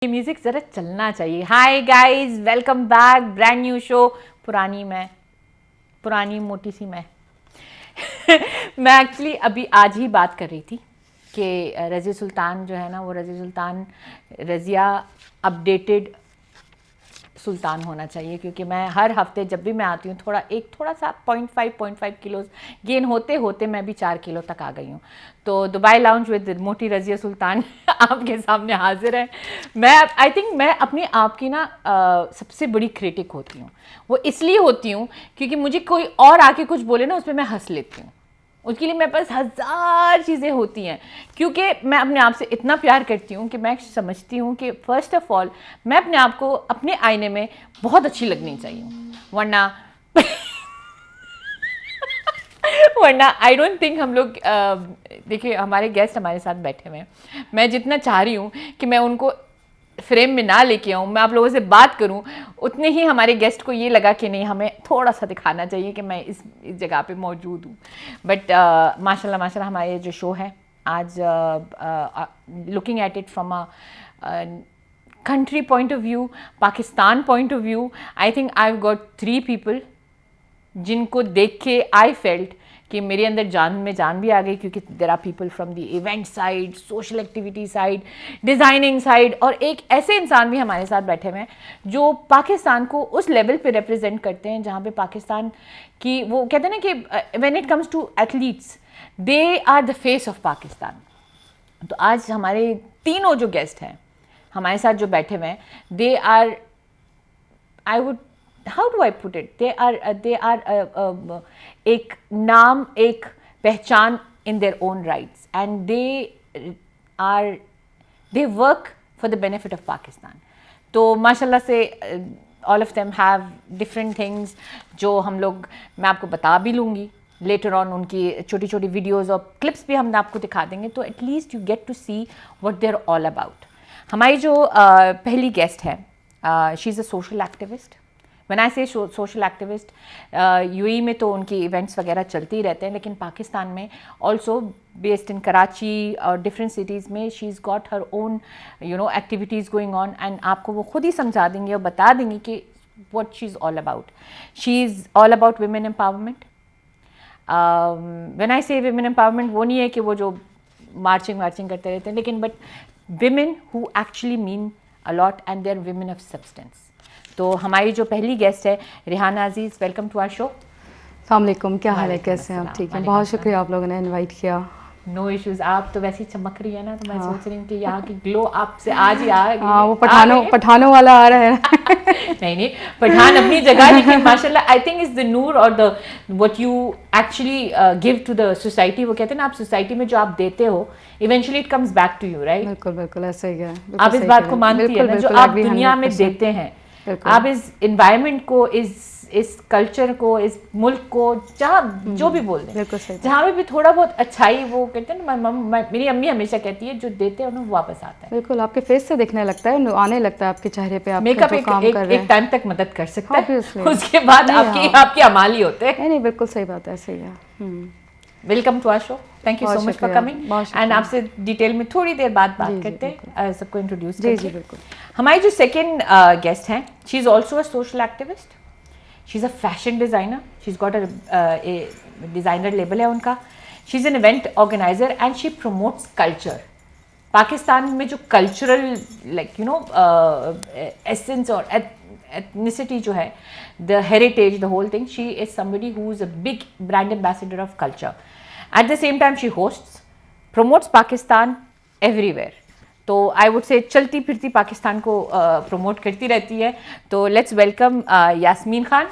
Music जरा चलना चाहिए। Hi guys, welcome back, brand new show. पुरानी मोटी सी मैं मैं एक्चुअली अभी आज ही बात कर रही थी कि रज़िया सुल्तान जो है ना, वो रज़िया अपडेटेड सुल्तान होना चाहिए, क्योंकि मैं हर हफ्ते जब भी मैं आती हूँ थोड़ा सा 0.5 किलोज गेन होते होते मैं भी 4 किलो तक आ गई हूँ। तो दुबई लाउंज विद मोटी रज़िया सुल्तान आपके सामने हाजिर है। आई थिंक मैं अपने आप की ना सबसे बड़ी क्रिटिक होती हूँ। वो इसलिए होती हूँ क्योंकि मुझे कोई और आके कुछ बोले ना, उस पर मैं हंस लेती हूँ। उसके लिए मेरे पास हज़ार चीज़ें होती हैं, क्योंकि मैं अपने आप से इतना प्यार करती हूँ कि मैं समझती हूँ कि फ़र्स्ट ऑफ ऑल मैं अपने आप को अपने आईने में बहुत अच्छी लगनी चाहिए, वरना आई डोंट थिंक हम लोग देखिए, हमारे गेस्ट हमारे साथ बैठे हुए हैं। मैं जितना चाह रही हूँ कि मैं उनको फ्रेम में ना लेके आऊँ, मैं आप लोगों से बात करूँ, उतने ही हमारे गेस्ट को ये लगा कि नहीं, हमें थोड़ा सा दिखाना चाहिए कि मैं इस जगह पे मौजूद हूँ। बट माशाल्लाह हमारे जो शो है आज, looking at it from a country point of view, Pakistan point of view, I think I have got 3 people जिनको देख के आई फेल्ट कि मेरे अंदर जान में जान भी आ गई, क्योंकि there are people from the event side, social activity side, designing side, और एक ऐसे इंसान भी हमारे साथ बैठे हुए हैं जो पाकिस्तान को उस लेवल पे रिप्रेजेंट करते हैं जहाँ पे पाकिस्तान की, वो कहते हैं ना कि when it comes to athletes, they are the face of Pakistan. तो आज हमारे तीनों जो गेस्ट हैं हमारे साथ जो बैठे हुए हैं, they are, I would, how do I put it, they are एक नाम, एक पहचान in their own rights, and they work for the benefit of Pakistan. तो माशाल्लाह से all of them have different things जो हम लोग, मैं आपको बता भी लूँगी लेटर ऑन, उनकी छोटी छोटी वीडियोज़ और क्लिप्स भी हम आपको दिखा देंगे, तो at least you get to see what they are all about. हमारी जो पहली गेस्ट है, she is a social activist. When I say social activist, UAE में तो उनकी इवेंट्स वगैरह चलते ही रहते हैं, लेकिन पाकिस्तान में ऑल्सो बेस्ड इन कराची और डिफरेंट सिटीज़ में she is got her own activities going on, and आपको वो खुद ही समझा देंगे और बता देंगे कि what she is all about. She is all about women empowerment. When I से विमेन एम्पावरमेंट, वो नहीं है कि वो जो मार्चिंग करते रहते हैं, लेकिन but women who actually mean a lot, and they are women of substance. तो हमारी जो पहली गेस्ट है Rehana Aziz, welcome to our show. अस्सलाम वालेकुम, क्या हाल है, कैसे हैं आप? ठीक है, बहुत शुक्रिया आप लोगों ने इनवाइट किया। नो इश्यूज़, आप तो वैसे ही चमक रही है ना, तो मैं सोच रही हूँ कि यहाँ की ग्लो आपसे आज ही आ गई। हाँ, वो पठानों वाला आ रहा है नहीं, पठान अपनी जगह, लेकिन माशाल्लाह आई थिंक इज द नूर और the what you actually give to the society. वो कहते हैं ना, आप सोसाइटी में जो आप देते हो, eventually it comes back to you, right? बिल्कुल ऐसा ही है। आप इस बात को मानती है ना, जो आप दुनिया में देते हैं, आप इस इन्वायरमेंट को, इस कल्चर को, इस मुल्क को, जहाँ जो भी बोल दें, जहाँ भी थोड़ा बहुत अच्छाई, वो कहते हैं ना, मेरी अम्मी हमेशा कहती है, जो देते हैं उन्हें वापस आता है। बिल्कुल, आपके फेस से दिखने लगता है, आने लगता है आपके चेहरे पे। आप मेकअप एक टाइम तक मदद कर सकता है, उसके बाद आपके अमाल ही होते हैं। नहीं, बिल्कुल सही बात है, ऐसे ही है। Welcome to our show, thank you so much for coming, and आपसे डिटेल में थोड़ी देर बाद बात करते हैं, सबको इंट्रोड्यूस करते हैं। बिल्कुल। हमारी जो सेकेंड गेस्ट हैं, she is also a social activist, she is a fashion designer, she is got a designer label है उनका, she is an event organiser, and she promotes culture. Pakistan में जो कल्चरल एसेंस और ethnicity जो है, the heritage, the whole thing, she is somebody who is a big brand ambassador of culture. At the same time, she hosts, promotes Pakistan everywhere. तो I would say चलती फिरती पाकिस्तान को promote करती रहती है। तो let's welcome यास्मीन खान।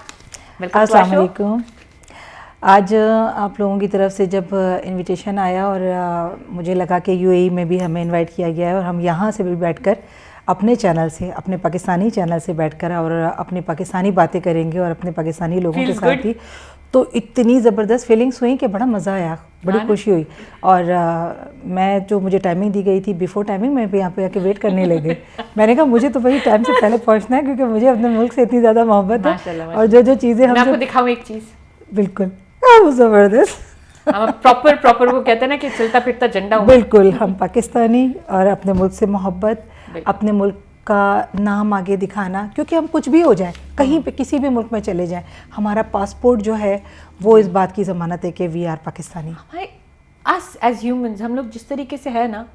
अस्सलाम वालेकुम। आज आप लोगों की तरफ से जब इनविटेशन आया और मुझे लगा कि यूएई में भी हमें इनवाइट किया गया है, और हम यहाँ से भी बैठकर अपने चैनल से, अपने पाकिस्तानी चैनल से बैठकर और अपनी पाकिस्तानी बातें करेंगे और अपने पाकिस्तानी लोगों के साथ ही, तो इतनी ज़बरदस्त फीलिंग्स हुई कि बड़ा मज़ा आया, बड़ी खुशी हुई। और मैं, जो मुझे टाइमिंग दी गई थी बिफोर टाइमिंग, मैं यहाँ पे आके वेट करने लगी। मैंने कहा मुझे तो भाई टाइम से पहले पहुँचना है, क्योंकि मुझे अपने मुल्क से इतनी ज़्यादा मोहब्बत है, और जो चीज़ें हम आपको दिखाऊँ एक चीज़, बिल्कुल ज़बरदस्त, प्रॉपर वो कहते हैं ना कि चलता फिरता झंडा। बिल्कुल, हम पाकिस्तानी और अपने मुल्क से मोहब्बत, अपने मुल्क का नाम आगे दिखाना, क्योंकि हम कुछ भी हो जाए, कहीं पे किसी भी मुल्क में चले जाएं, हमारा पासपोर्ट जो है वो इस बात की ज़मानत है कि वी आर पाकिस्तानी। हमारे अस एज ह्यूमंस, हम लोग जिस तरीके से है ना,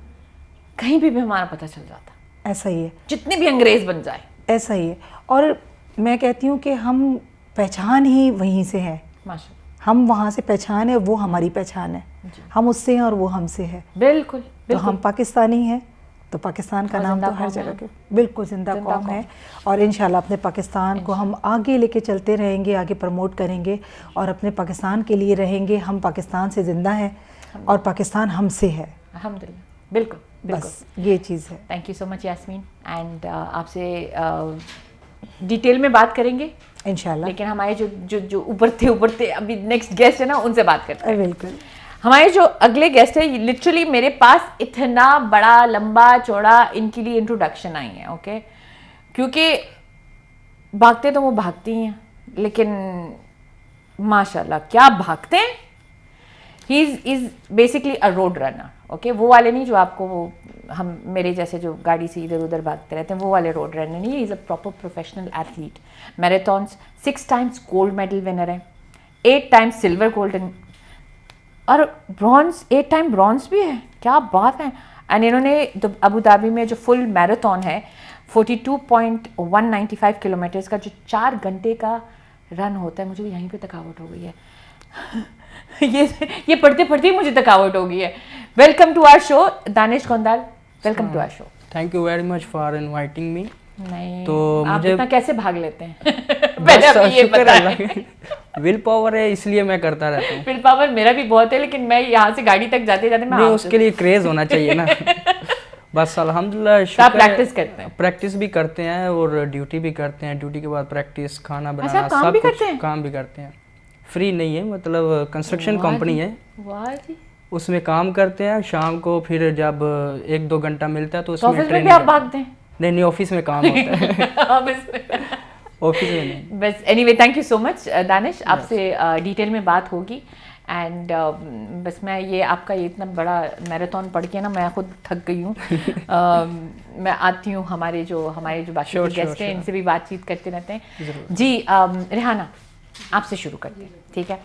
कहीं भी हमारा पता चल जाता, ऐसा ही है, जितने भी अंग्रेज बन जाए। ऐसा ही है। और मैं कहती हूँ कि हम पहचान ही वहीं से है, माशाल्लाह, हम वहाँ से पहचान है, वो हमारी पहचान है, हम उससे हैं और वो हमसे है। बिल्कुल तो बिल्कुल। हम पाकिस्तानी हैं, तो पाकिस्तान का और नाम जिंदा तो हर कौम है। जगह के बिल्कुल जिंदा कौम है। और इंशाल्लाह अपने पाकिस्तान को हम आगे लेके चलते रहेंगे, आगे प्रमोट करेंगे और अपने पाकिस्तान के लिए रहेंगे। हम पाकिस्तान से ज़िंदा हैं और पाकिस्तान हमसे है। अल्हम्दुलिल्लाह, बिल्कुल बिल्कुल। बस ये चीज़ है। Thank you so much Yasmin, and आपसे डिटेल में बात करेंगे इंशाल्लाह, लेकिन हमारे जो जो जो उभरते अभी नेक्स्ट गेस्ट है ना, उनसे बात करते हैं। बिल्कुल। हमारे जो अगले गेस्ट है, लिटरली मेरे पास इतना बड़ा लंबा चौड़ा इनके लिए इंट्रोडक्शन आई है, ओके, क्योंकि भागते तो वो भागती हैं, लेकिन माशाल्लाह क्या भागते हैं। He is basically a road runner, okay, वो वाले नहीं जो आपको वो हम मेरे जैसे जो गाड़ी से इधर उधर भागते रहते हैं, वो वाले रोड रनर नहीं। Is a proper professional athlete, marathons 6 times gold medal winner है, 8 टाइम्स सिल्वर गोल्डन और ब्रॉन्ज, 8 टाइम ब्रॉन्ज भी है। क्या बात है। एंड इन्होंने अबू धाबी में जो फुल मैराथन है 42.195 किलोमीटर्स का, जो 4 घंटे का रन होता है, मुझे यहीं पे थकावट हो गई है ये पढ़ते पढ़ते ही मुझे थकावट हो गई है। Welcome to our show Danish Gondal, welcome to our show. Thank you very much for inviting me. नहीं तो आप मुझे इतना कैसे भाग लेते हैं बस अभी ये शुक्र बताएं। अल्लाह का विल पावर है, इसलिए मैं करता रहता हूँ। विल पावर मेरा भी बहुत है, लेकिन मैं यहाँ से गाड़ी तक जाते जाते मैं नहीं, आपसे- उसके लिए क्रेज होना चाहिए ना। बस अल्हम्दुलिल्लाह तो आप शुक्र है। प्रैक्टिस करते हैं? प्रैक्टिस भी करते हैं और ड्यूटी भी करते हैं। ड्यूटी के बाद प्रैक्टिस, खाना बनाना, आप काम सब भी कुछ करते हैं? काम भी करते हैं। फ्री नहीं है, मतलब कंस्ट्रक्शन कंपनी है, वाह जी। उसमें काम करते हैं। शाम को फिर जब 1-2 घंटा मिलता है तो तो उसमें ऑफिस में भी ट्रेनिंग आप करते हैं। भागते हैं? नहीं, ऑफिस में काम होता है। ऑफिस में ऑफिस में नहीं। बस anyway, thank you so much Danish, आपसे डिटेल में बात होगी। एंड बस मैं ये आपका ये इतना बड़ा मैराथन पढ़ के ना मैं खुद थक गई हूँ। मैं आती हूँ, हमारे जो बाकी Sure, गेस्ट हैं sure. इनसे भी बातचीत करते रहते हैं जरूर। जी। रेहाना, आपसे शुरू करते हैं, ठीक है।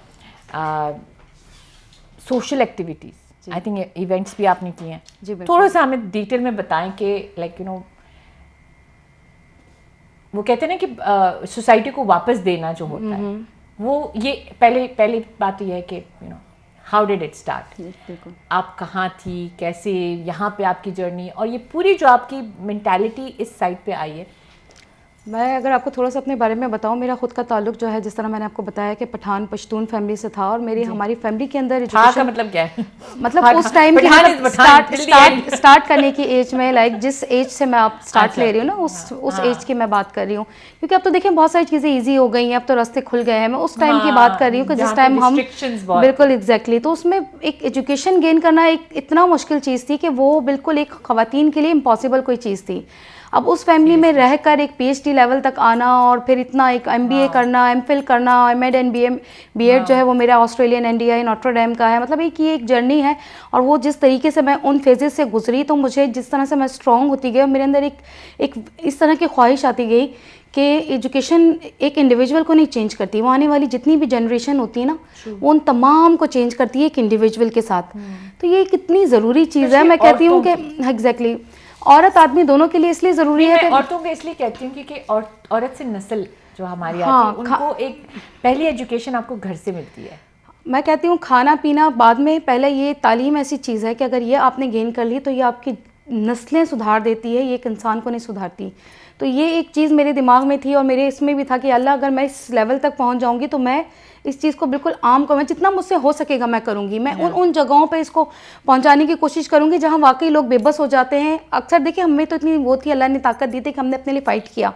Social activities, I think events भी आपने किए हैं, जी, बिल्कुल। थोड़ा सा हमें डिटेल में बताएं कि लाइक यू नो, वो कहते हैं ना कि सोसाइटी को वापस देना जो होता है, वो ये पहली बात तो ये है कि you know how did it start, बिल्कुल। आप कहाँ थी, कैसे यहाँ पे आपकी जर्नी, और ये पूरी जो आपकी मेंटालिटी इस साइड पे आई है। मैं अगर आपको थोड़ा सा अपने बारे में बताऊं, मेरा खुद का ताल्लुक जो है, जिस तरह मैंने आपको बताया कि पठान पश्तून फैमिली से था, और मेरी हमारी फैमिली के अंदर हाँ का एजुकेशन मतलब क्या है? मतलब हाँ, उस टाइम की पठान is मतलब Pathan, till the end. Start करने की एज में, लाइक जिस एज से मैं आप स्टार्ट अच्छा, ले रही हूँ ना, उस एज की मैं बात कर रही हूँ, क्योंकि अब तो देखिए बहुत सारी चीज़ें इजी हो गई हैं, अब तो रास्ते खुल गए हैं। मैं उस टाइम की बात कर रही हूँ कि जहाँ जिस पे टाइम हम restrictions बहुत बिल्कुल एग्जैक्टली, तो उसमें एक एजुकेशन गेन करना एक इतना मुश्किल चीज़ थी कि वो बिल्कुल एक खवातीन के लिए इम्पॉसिबल कोई चीज़ थी। अब उस फैमिली में रहकर एक पीएचडी लेवल तक आना, और फिर इतना एक एमबीए करना, एमफिल करना, एमएड एंड बीएड जो है वो मेरा ऑस्ट्रेलियन एनडीआई नॉट्रोडेम का है। मतलब एक ये एक जर्नी है, और वो जिस तरीके से मैं उन फेजेस से गुजरी, तो मुझे जिस तरह से मैं स्ट्रॉन्ग होती गई, और मेरे अंदर एक इस तरह की ख्वाहिश आती गई कि एजुकेशन एक इंडिविजुअल को नहीं चेंज करती, वो आने वाली जितनी भी जनरेशन होती है ना, वो उन तमाम को चेंज करती है एक इंडिविजुअल के साथ। तो ये कितनी ज़रूरी चीज़ है। मैं कहती हूँ कि एग्जैक्टली औरत आदमी दोनों के लिए इसलिए ज़रूरी है मैं कि औरतों को इसलिए कहती हूँ क्योंकि औरत से नस्ल जो हमारी हाँ, आती है, उनको एक पहली एजुकेशन आपको घर से मिलती है। मैं कहती हूँ खाना पीना बाद में, पहले ये तालीम ऐसी चीज़ है कि अगर ये आपने गेन कर ली तो ये आपकी नस्लें सुधार देती है, ये एक इंसान को नहीं सुधारती। तो ये एक चीज़ मेरे दिमाग में थी, और मेरे इसमें भी था कि अल्लाह अगर मैं इस लेवल तक पहुँच जाऊँगी तो मैं इस चीज़ को बिल्कुल आम करूँ, मैं जितना मुझसे हो सकेगा मैं करूँगी। मैं उन जगहों पे इसको पहुँचाने की कोशिश करूँगी जहाँ वाकई लोग बेबस हो जाते हैं। अक्सर देखिए हमें तो इतनी वो थी, अल्लाह ने ताकत दी थी कि हमने अपने लिए फ़ाइट किया।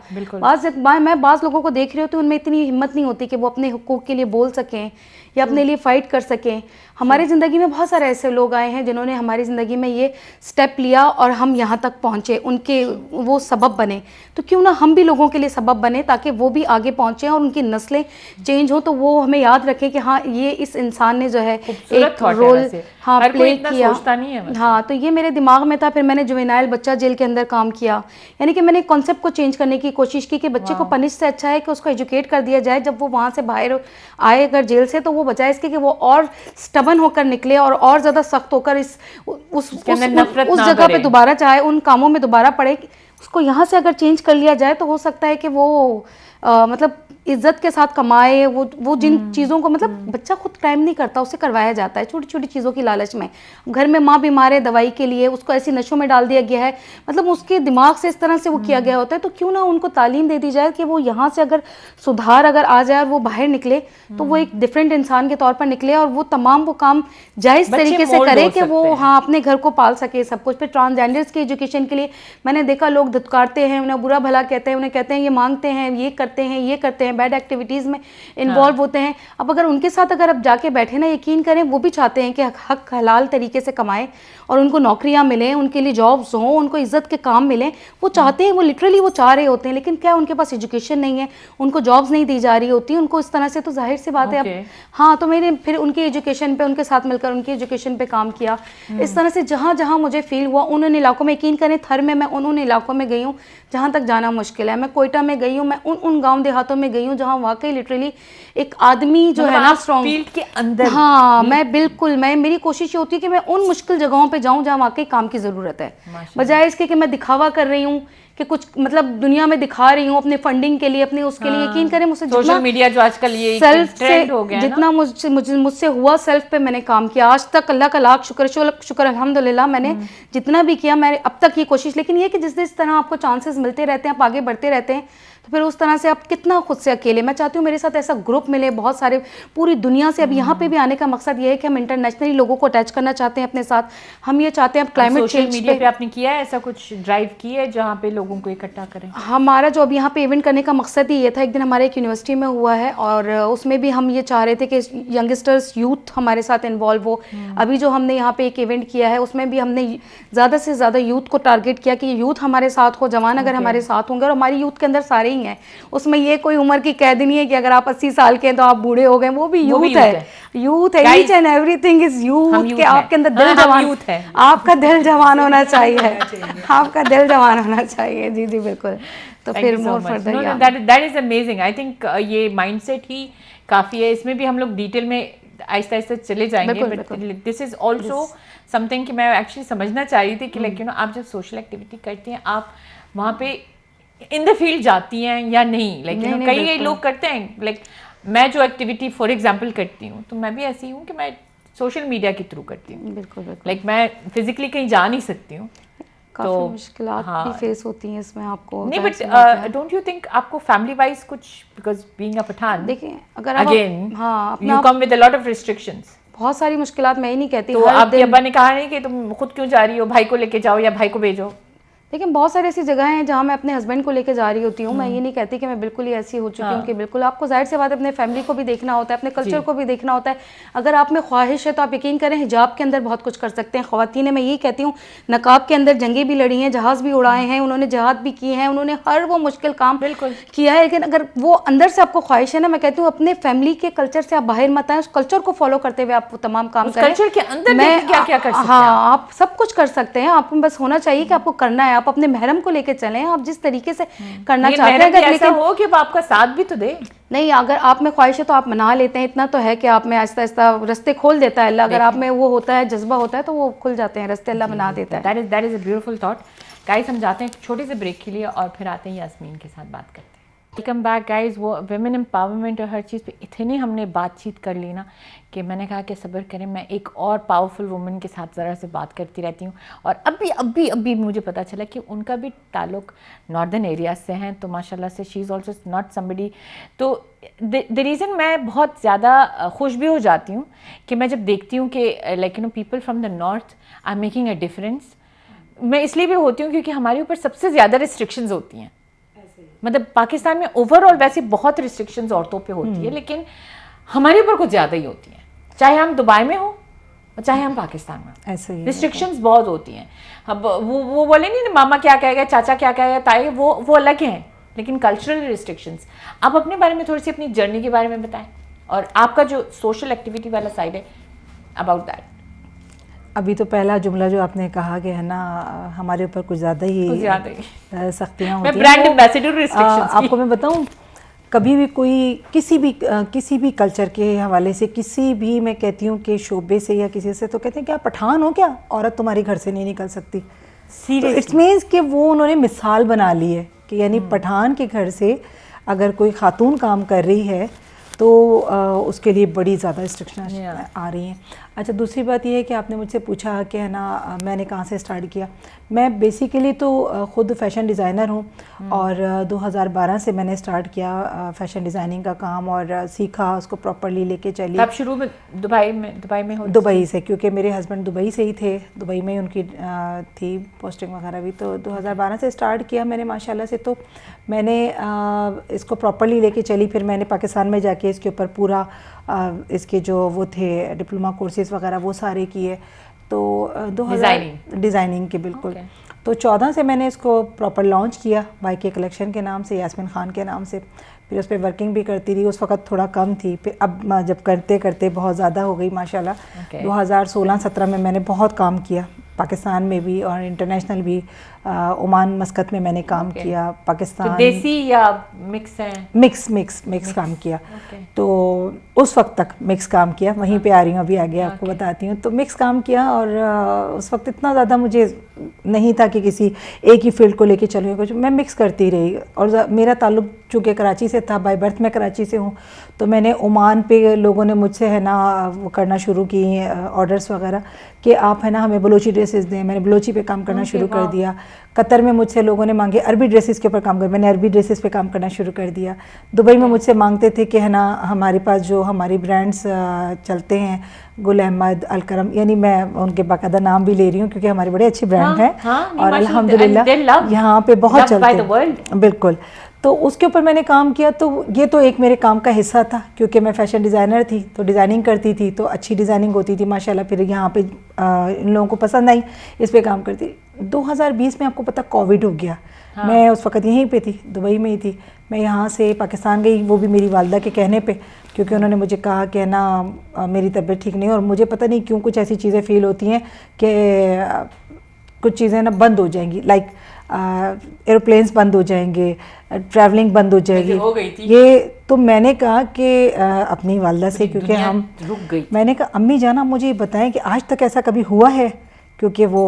मैं बाज़ लोगों को देख रही होती हूँ, उनमें इतनी हिम्मत नहीं होती कि वो अपने हुकूक के लिए बोल सकें या अपने लिए फ़ाइट कर सकें। हमारी ज़िंदगी में बहुत सारे ऐसे लोग आए हैं जिन्होंने हमारी ज़िंदगी में ये स्टेप लिया और हम यहाँ तक पहुँचे, उनके वो सबब बने। तो क्यों ना हम भी लोगों के लिए सबब बने, ताकि वो भी आगे पहुँचें और उनकी नस्लें चेंज हो, तो वो हमें याद रखें कि हाँ ये इस इंसान ने जो है खूबसूरत एक thought है रोल वैसे। हाँ हर कोई प्ले इतना किया। सोचता नहीं है वैसे। हाँ, तो ये मेरे दिमाग में था। फिर मैंने जुवेनाइल बच्चा जेल के अंदर काम किया, यानी कि मैंने कॉन्सेप्ट को चेंज करने की कोशिश की कि बच्चे को पनिश से अच्छा है कि उसको एजुकेट कर दिया जाए। जब वो वहाँ से बाहर आए अगर जेल से, तो वो बजाय इसके कि वो और स्टबन होकर निकले और ज़्यादा सख्त होकर उस अंदर नफरत ना जगह पे भरे। दोबारा चाहे उन कामों में दोबारा पड़े, उसको यहाँ से अगर चेंज कर लिया जाए तो हो सकता है कि वो मतलब इज्जत के साथ कमाए। वो जिन चीज़ों को मतलब बच्चा खुद क्राइम नहीं करता, उसे करवाया जाता है छोटी छोटी चीज़ों की लालच में। घर में माँ बीमार है, दवाई के लिए उसको ऐसी नशों में डाल दिया गया है, मतलब उसके दिमाग से इस तरह से वो किया गया होता है। तो क्यों ना उनको तालीम दे दी जाए कि वो यहाँ से अगर सुधार अगर आ जाए और वो बाहर निकले तो वो एक डिफरेंट इंसान के तौर पर निकले और वो तमाम वो काम जायज़ बच्चे तरीके से मोल्ड करे हो कि वो सकते हैं। हाँ अपने घर को पाल सके सब कुछ। फिर ट्रांसजेंडर्स के एजुकेशन के लिए मैंने देखा लोग धुतकारते हैं, उन्हें बुरा भला कहते हैं, उन्हें कहते हैं ये मांगते हैं, ये करते हैं, ये करते हैं, बैड एक्टिविटीज़ में इन्वॉल्व होते हैं। अब अगर उनके साथ अगर आप जाके बैठे ना, यकीन करें वो भी चाहते हैं कि हक हलाल तरीके से कमाएं और उनको नौकरियां मिलें, उनके लिए जॉब्स हों, उनको इज्जत के काम मिलें। वो चाहते हैं, वो लिटरली वो चाह रहे होते हैं, लेकिन क्या उनके पास एजुकेशन नहीं है, उनको जॉब्स नहीं दी जा रही होती उनको इस तरह से। तो जाहिर सी बात है अब हाँ, तो मैंने फिर उनकी एजुकेशन पे, उनके साथ मिलकर उनकी एजुकेशन पे काम किया। इस तरह से जहाँ जहाँ मुझे फील हुआ उन इलाकों में, यकीन करें थर में मैं उन इलाकों में गई हूँ जहाँ तक जाना मुश्किल है। मैं कोयटा में गई हूँ, मैं उन गाँव देहातों में गई हूँ जहाँ वाकई लिटरली एक आदमी जो है ना स्ट्रॉन्ग फील्ड के अंदर। हाँ, मैं बिल्कुल मेरी कोशिश ये होती है कि मैं उन मुश्किल जगहों पे जाऊं जहाँ वाकई काम की ज़रूरत है, बजाय इसके कि मैं दिखावा कर रही हूँ कि कुछ मतलब दुनिया में दिखा रही हूँ अपने फंडिंग के लिए, अपने उसके लिए। यकीन करें मुझसे सोशल मीडिया जो आजकल ये सेल्फ से ट्रेंड हो गया है जितना मुझसे हुआ सेल्फ पे मैंने काम किया आज तक। अल्लाह का लाख शुक्र अल्हम्दुलिल्लाह, मैंने जितना भी किया मैं अब तक ये कोशिश। लेकिन ये कि जिस तरह आपको चांसेस मिलते रहते हैं, आप आगे बढ़ते रहते हैं, तो फिर उस तरह से आप कितना खुद से अकेले। मैं चाहती हूँ मेरे साथ ऐसा ग्रुप मिले बहुत सारे पूरी दुनिया से। अब यहाँ पे भी आने का मकसद ये है कि हम इंटरनेशनली लोगों को अटैच करना चाहते हैं अपने साथ। हम ये चाहते हैं क्लाइमेट सोशल चेंज मीडिया पे आपने किया है ऐसा कुछ ड्राइव की है जहाँ पे लोगों को इकट्ठा करें? हमारा जो अब यहाँ पे इवेंट करने का मकसद ही ये था। एक दिन हमारे एक यूनिवर्सिटी में हुआ है और उसमें भी हम ये चाह रहे थे कि यंगस्टर्स यूथ हमारे साथ इन्वॉल्व हो। अभी जो हमने यहाँ पे एक इवेंट किया है उसमें भी हमने ज़्यादा से ज़्यादा यूथ को टारगेट किया कि यूथ हमारे साथ हो, जवान अगर हमारे साथ होंगे। और हमारी यूथ के अंदर सारे ही हैं, उसमें ये कोई उम्र की कैद नहीं है कि अगर आप 80 साल के हैं तो आप बूढ़े हो गए। वो भी यूथ है, यूथ है। Each and everything is youth के आपके अंदर दिल जवान है, आपका दिल जवान होना चाहिए, आपका दिल जवान होना चाहिए। जी जी बिल्कुल। तो फिर मोर further that is amazing. I think ये माइंडसेट ही काफ़ी है। इसमें भी हम लोग डिटेल में आहिस्ता आहिस्ता चले जाएंगे, but this is also something कि मैं एक्चुअली समझना चाह रही थी कि लाइक यू नो आप जब सोशल एक्टिविटी करती हैं आप वहाँ पे इन द फील्ड जाती हैं या नहीं? लाइक यू नो कई लोग करते हैं, लाइक मैं जो एक्टिविटी फॉर एग्जांपल करती हूँ तो मैं भी ऐसी हूँ कि मैं सोशल मीडिया के थ्रू करती हूँ। बिल्कुल बिल्कुल। लाइक मैं फिजिकली कहीं जा नहीं सकती हूँ, काफ़ी मुश्किलात भी फेस होती हैं इसमें आपको। नहीं, बट डोंट यू थिंक आपको फैमिली वाइज कुछ, बिकॉज बीइंग अ पठान देखिए अगर आप अगेन हाँ you come with a lot of restrictions, बहुत सारी मुश्किलात। मैं ही नहीं कहती तो आपके अब्बा ने कहा नहीं कि तुम खुद क्यों जा रही हो, भाई को लेके जाओ या भाई को भेजो? लेकिन बहुत सारी ऐसी जगह हैं जहाँ मैं अपने हस्बैंड को लेकर जा रही होती हूँ। मैं ये नहीं कहती कि मैं बिल्कुल ही ऐसी हो चुकी हूँ कि बिल्कुल। आपको जाहिर सी बात है अपने फैमिली को भी देखना होता है, अपने कल्चर को भी देखना होता है। अगर आप में ख्वाहिश है तो आप यकीन करें हिजाब के अंदर बहुत कुछ कर सकते हैं। ख़वातीन मैं यही कहती हूँ, नकाब के अंदर जंगें भी लड़ी हैं, जहाज़ भी उड़ाए हैं, उन्होंने जहाद भी किए हैं, उन्होंने हर वो मुश्किल काम बिल्कुल किया है। लेकिन अगर वो अंदर से आपको ख्वाहिश है ना, मैं कहती हूँ अपने फैमिली के कल्चर से आप बाहर मत आए, उस कल्चर को फॉलो करते हुए आप वो तमाम काम करें। कल्चर के अंदर क्या क्या कर सकते हैं? हाँ, आप सब कुछ कर सकते हैं। आपको बस होना चाहिए कि आपको करना है। आप अपने महरम को लेके चलें, आप जिस तरीके से करना चाहते हैं। अगर ऐसा हो कि वो आपका साथ भी तो दे। नहीं, अगर आप में ख्वाहिश है तो आप मना लेते हैं। इतना तो है कि आप में आहिस्ता आहिस्ता रास्ते खोल देता है अल्लाह। अगर आप में वो होता है, जज्बा होता है, तो वो खुल जाते हैं रास्ते, अल्लाह बना देता है। That is a beautiful thought. Guys हम जाते हैं एक छोटे से ब्रेक के लिए और फिर आते हैं यास्मीन के साथ बात करते हैं। Welcome back guys. वो वुमेन एम्पावरमेंट और हर चीज़ पे इतनी हमने बातचीत कर ली ना कि मैंने कहा कि सब्र करें, मैं एक और पावरफुल वुमेन के साथ ज़रा से बात करती रहती हूँ। और अभी मुझे पता चला कि उनका भी ताल्लुक नॉर्दर्न एरिया से हैं, तो माशाल्लाह से she is also not somebody. तो द रीज़न मैं बहुत ज़्यादा खुश भी हो जाती हूँ कि मैं जब देखती हूँ कि like you know people from the north are making a difference. मैं इसलिए भी होती हूँ क्योंकि हमारे ऊपर सबसे ज़्यादा रिस्ट्रिक्शंस होती हैं। मतलब पाकिस्तान में ओवरऑल वैसे बहुत रिस्ट्रिक्शंस औरतों पे होती है, लेकिन हमारे ऊपर कुछ ज़्यादा ही होती हैं, चाहे हम दुबई में हो चाहे हम पाकिस्तान में। ऐसे ही रिस्ट्रिक्शंस बहुत होती हैं। अब वो बोले नहीं मामा क्या कहेगा, चाचा क्या कहेगा, ताई, वो अलग हैं, लेकिन कल्चरल रिस्ट्रिक्शंस। आप अपने बारे में थोड़ी सी अपनी जर्नी के बारे में बताएं और आपका जो सोशल एक्टिविटी वाला साइड है, अबाउट दैट। अभी तो पहला जुमला जो आपने कहा कि है ना हमारे ऊपर कुछ ज़्यादा ही सख्तियाँ होती हैं। मैं ब्रांड एम्बेसडर रिस्ट्रिक्शंस की आपको मैं बताऊं, कभी भी कोई किसी भी कल्चर के हवाले से, किसी भी, मैं कहती हूँ कि शोबे से या किसी से, तो कहते हैं क्या पठान हो क्या, औरत तुम्हारी घर से नहीं निकल सकती। तो इट्स मीन्स कि वो उन्होंने मिसाल बना ली है कि यानी पठान के घर से अगर कोई खातून काम कर रही है तो उसके लिए बड़ी ज़्यादा रिस्ट्रिक्शन आ रही हैं। अच्छा, दूसरी बात ये है कि आपने मुझसे पूछा कि है ना मैंने कहाँ से स्टार्ट किया। मैं बेसिकली तो ख़ुद फ़ैशन डिज़ाइनर हूँ और 2012 से मैंने स्टार्ट किया फ़ैशन डिज़ाइनिंग का काम और सीखा, उसको प्रॉपरली लेके चली। आप शुरू में दुबई में हो? दुबई से, क्योंकि मेरे हस्बैंड दुबई से ही थे, दुबई में उनकी थी पोस्टिंग वगैरह भी। तो 2012 से स्टार्ट किया मैंने माशाल्लाह से। तो मैंने इसको प्रॉपरली लेके चली। फिर मैंने पाकिस्तान में जाके इसके ऊपर पूरा इसके जो वो थे डिप्लोमा कोर्सेज़ वगैरह वो सारे किए। तो 2000 डिज़ाइनिंग के बिल्कुल। तो 14 से मैंने इसको प्रॉपर लॉन्च किया YK कलेक्शन के नाम से, यास्मीन खान के नाम से। फिर उस पर वर्किंग भी करती रही। उस वक्त थोड़ा कम थी, फिर अब जब करते करते बहुत ज़्यादा हो गई माशाल्लाह। 2016-17 में मैंने बहुत काम किया, पाकिस्तान में भी और इंटरनेशनल भी। ओमान मस्कत में मैंने काम किया, पाकिस्तान। तो देसी या मिक्स हैं? मिक्स काम किया। तो उस वक्त तक मिक्स काम किया, वहीं पे आ रही हूँ अभी आगे आपको बताती हूँ। तो मिक्स काम किया और उस वक्त इतना ज़्यादा मुझे नहीं था कि किसी एक ही फील्ड को लेके चलूँ कुछ, मैं मिक्स करती रही। और मेरा ताल्लुक चूँकि कराची से था, बाय बर्थ मैं कराची से हूँ, तो मैंने ओमान पे लोगों ने मुझसे है ना वो करना शुरू की ऑर्डर्स वगैरह कि आप है ना हमें बलोची ड्रेसेस दें। मैंने बलोची पे काम करना शुरू कर दिया। कतर में मुझसे लोगों ने मांगे अरबी ड्रेसेस के ऊपर काम कर, मैंने अरबी ड्रेसेस पे काम करना शुरू कर दिया। दुबई में मुझसे मांगते थे कि है ना हमारे पास जो हमारी ब्रांड्स चलते हैं, गुल अहमद, अलकरम, यानी मैं उनके बाकायदा नाम भी ले रही हूँ क्योंकि हमारे बड़े अच्छे ब्रांड हैं और अल्हम्दुलिल्लाह यहाँ पे बहुत चलते हैं। बिल्कुल। तो उसके ऊपर मैंने काम किया। तो ये तो एक मेरे काम का हिस्सा था क्योंकि मैं फ़ैशन डिज़ाइनर थी, तो डिज़ाइनिंग करती थी, तो अच्छी डिज़ाइनिंग होती थी माशाल्लाह। फिर यहाँ पे इन लोगों को पसंद आई, इस पे काम करती। 2020 में आपको पता कोविड हो गया। मैं उस वक्त यहीं पे थी, दुबई में ही थी। मैं यहाँ से पाकिस्तान गई, वो भी मेरी वालदा के कहने पे, क्योंकि उन्होंने मुझे कहा कि ना मेरी तबीयत ठीक नहीं है और मुझे पता नहीं क्यों कुछ ऐसी चीज़ें फ़ील होती हैं कि कुछ चीज़ें ना बंद हो जाएंगी, लाइक एरोप्लेन्स बंद हो जाएंगे, ट्रैवलिंग बंद हो जाएगी। हो गई थी। ये तो मैंने कहा कि अपनी वालदा से, क्योंकि हम रुक गई। मैंने कहा अम्मी जाना मुझे ये बताएं कि आज तक ऐसा कभी हुआ है, क्योंकि वो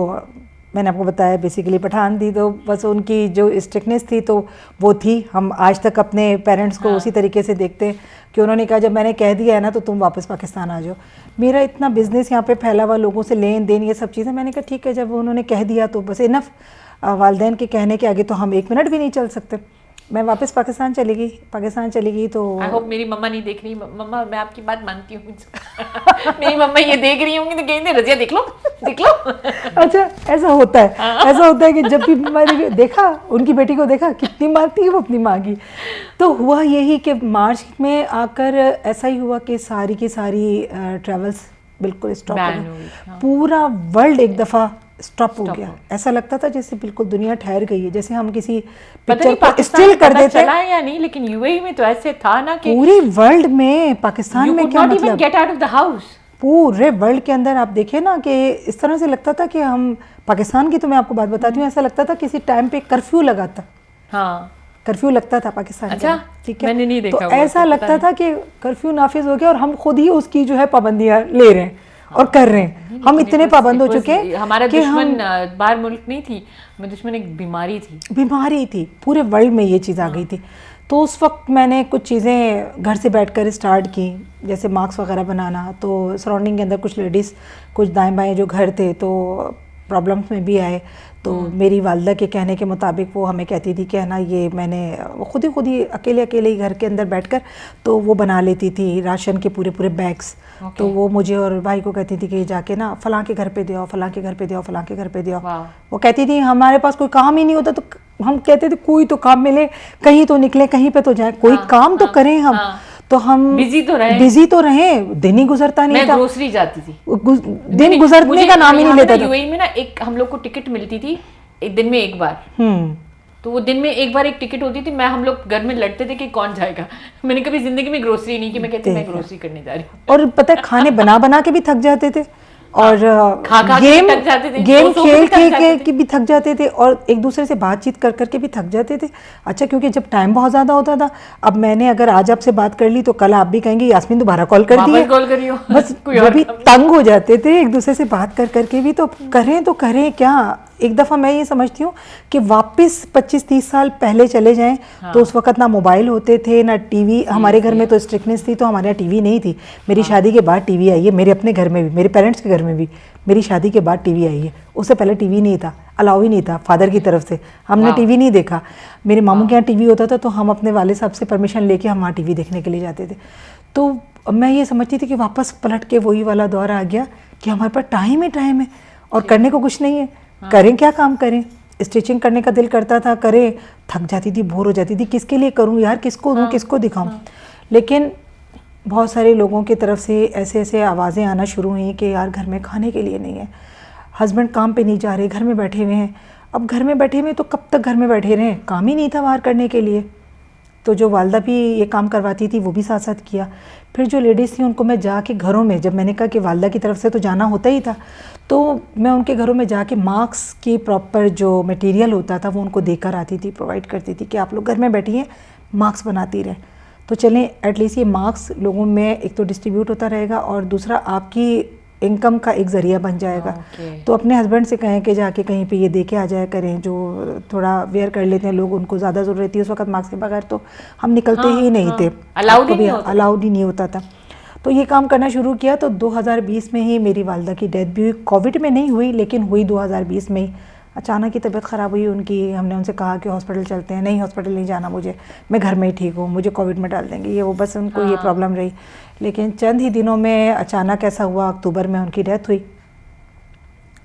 मैंने आपको बताया बेसिकली पठान थी, तो बस उनकी जो स्ट्रिक्टनेस थी तो वो थी। हम आज तक अपने पेरेंट्स को उसी तरीके से देखते हैं कि उन्होंने कहा जब मैंने कह दिया है ना तो तुम वापस पाकिस्तान आ जाओ। मेरा इतना बिजनेस यहाँ पे फैला हुआ, लोगों से लेन देन ये सब चीज़ें, मैंने कहा ठीक है, जब उन्होंने कह दिया तो बस इनफ। वालिदैन के कहने के आगे तो हम एक मिनट भी नहीं चल सकते। मैं वापस पाकिस्तान चली गई। तो आई होप मेरी मम्मा नहीं देख रही। मम्मा मैं आपकी बात मानती हूँ मेरी मम्मा ये देख रही होंगी तो कहेंगे रजिया देख लो। अच्छा, ऐसा होता है कि जब भी मैंने देखा उनकी बेटी को, देखा कितनी मारती है वो अपनी माँ की। तो हुआ यही कि मार्च में आकर ऐसा ही हुआ कि सारी की सारी ट्रैवल्स बिल्कुल स्टॉप हो गई। पूरा वर्ल्ड एक दफ़ा स्टॉप हो गया। ऐसा लगता था जैसे बिल्कुल दुनिया ठहर गई है, जैसे हम किसी पिक्चर को स्टिल कर देते हैं। चला या नहीं, लेकिन यूएई में तो ऐसे था ना कि पूरे वर्ल्ड में, पाकिस्तान में क्या मतलब, get out of the house. पूरे वर्ल्ड के अंदर आप देखें ना कि इस तरह से लगता था कि हम पाकिस्तान की, तो मैं आपको बात बताती हूँ, ऐसा लगता था किसी टाइम पे कर्फ्यू लगा था। हाँ, कर्फ्यू लगता था पाकिस्तान। अच्छा, ठीक है, मैंने नहीं देखा। तो ऐसा लगता था कि कर्फ्यू नाफिज हो गया और हम खुद ही उसकी जो है पाबंदियां ले रहे हैं और कर रहे हैं। हम इतने पाबंद हो चुके हैं। हमारा दुश्मन बाहर मुल्क नहीं थी, हमारा दुश्मन एक बीमारी थी। पूरे वर्ल्ड में ये चीज़ आ गई थी। तो उस वक्त मैंने कुछ चीज़ें घर से बैठकर स्टार्ट की, जैसे मास्क वगैरह बनाना। तो सराउंडिंग के अंदर कुछ लेडीज़, कुछ दाएं बाएं जो घर थे तो प्रॉब्लम्स में भी आए। तो मेरी वालदा के कहने के मुताबिक वो हमें कहती थी कि है ना ये मैंने खुद ही अकेले ही घर के अंदर बैठकर तो वो बना लेती थी राशन के पूरे बैग्स। तो वो मुझे और भाई को कहती थी कि जाके ना फलां के घर पे दो, फलां के घर पे दो, फलां के घर पे दो। वो कहती थी हमारे पास कोई काम ही नहीं होता, तो हम कहते थे कोई तो काम मिले, कहीं तो निकले, कहीं पे तो जाए, कोई काम तो करें हम। तो हम बिजी तो रहे, दिन ही गुजरता नहीं था। मैं ग्रोसरी जाती थी, दिन गुजरने का नाम ही नहीं लेता था। यूएई में ना एक हम लोग को टिकट मिलती थी एक दिन में एक बार। तो वो दिन में एक बार एक टिकट होती थी, मैं हम लोग घर में लड़ते थे कि कौन जाएगा। मैंने कभी जिंदगी में ग्रोसरी नहीं की, मैं कहती मैं ग्रोसरी करने जा रही हूँ। और पता है खाने बना बना के भी थक जाते थे, और खा के गेम भी थक जाते थे, गेम सो के खेल भी थक जाते के भी थक जाते थे, और एक दूसरे से बातचीत कर करके भी थक जाते थे। अच्छा, क्योंकि जब टाइम बहुत ज़्यादा होता था, अब मैंने अगर आज आपसे बात कर ली तो कल आप भी कहेंगे यास्मीन दोबारा कॉल कर दी है, वापस कॉल करियो। बस कोई वो और भी काम नहीं। तंग हो जाते थे एक दूसरे से बात कर करके भी। तो करें क्या। एक दफ़ा मैं ये समझती हूँ कि वापस 25-30 साल पहले चले जाएं, तो उस वक्त ना मोबाइल होते थे ना टीवी। हमारे घर में तो स्ट्रिक्टनेस थी, तो हमारे यहाँ टीवी नहीं थी। मेरी शादी के बाद टीवी आई है, मेरे अपने घर में भी, मेरे पेरेंट्स के घर में भी मेरी शादी के बाद टीवी आई है। उससे पहले टीवी नहीं था, अलाउ ही नहीं था फादर की तरफ से, हमने टीवी नहीं देखा। मेरे मामू के यहाँ टीवी होता था, तो हम अपने वाले साहब से परमिशन लेके हम वहाँ टीवी देखने के लिए जाते थे। तो मैं ये समझती थी कि वापस पलट के वही वाला दौर आ गया कि हमारे पास टाइम ही टाइम है और करने को कुछ नहीं है। करें क्या काम करें। स्टिचिंग करने का दिल करता था, करें, थक जाती थी, बोर हो जाती थी, किसके लिए करूं यार, किसको दूं, किसको दिखाऊं। लेकिन बहुत सारे लोगों की तरफ से ऐसे ऐसे आवाज़ें आना शुरू हुई कि यार घर में खाने के लिए नहीं है, हस्बैंड काम पे नहीं जा रहे, घर में बैठे हुए हैं। अब घर में बैठे हुए तो कब तक घर में बैठे रहें, काम ही नहीं था बाहर करने के लिए। तो जो वालदा भी ये काम करवाती थी वो भी साथ साथ किया। फिर जो लेडीज़ थी उनको मैं जाके घरों में, जब मैंने कहा कि वालदा की तरफ से तो जाना होता ही था, तो मैं उनके घरों में जाके मास्क की प्रॉपर जो मटेरियल होता था वो उनको देकर आती थी, प्रोवाइड करती थी कि आप लोग घर में बैठिए, मास्क बनाती रहें। तो चलें एटलीस्ट ये मास्क लोगों में एक तो डिस्ट्रीब्यूट होता रहेगा और दूसरा आपकी इनकम का एक ज़रिया बन जाएगा। तो अपने हस्बैंड से कहें कि जाके कहीं पे ये दे के आ जाया करें, जो थोड़ा वेयर कर लेते हैं लोग, उनको ज़्यादा ज़रूरत थी उस वक्त मास्क के बगैर तो हम निकलते ही नहीं थे, अलाउड ही नहीं होता था। तो ये काम करना शुरू किया। तो 2020 में ही मेरी वालदा की डेथ भी हुई। कोविड में नहीं हुई लेकिन हुई 2020 में ही। अचानक की तबीयत ख़राब हुई उनकी। हमने उनसे कहा कि हॉस्पिटल चलते हैं, नहीं हॉस्पिटल नहीं जाना मुझे, मैं घर में ही ठीक हूँ, मुझे कोविड में डाल देंगे, ये वो, बस उनको ये प्रॉब्लम रही। लेकिन चंद ही दिनों में अचानक ऐसा हुआ, अक्टूबर में उनकी डेथ हुई।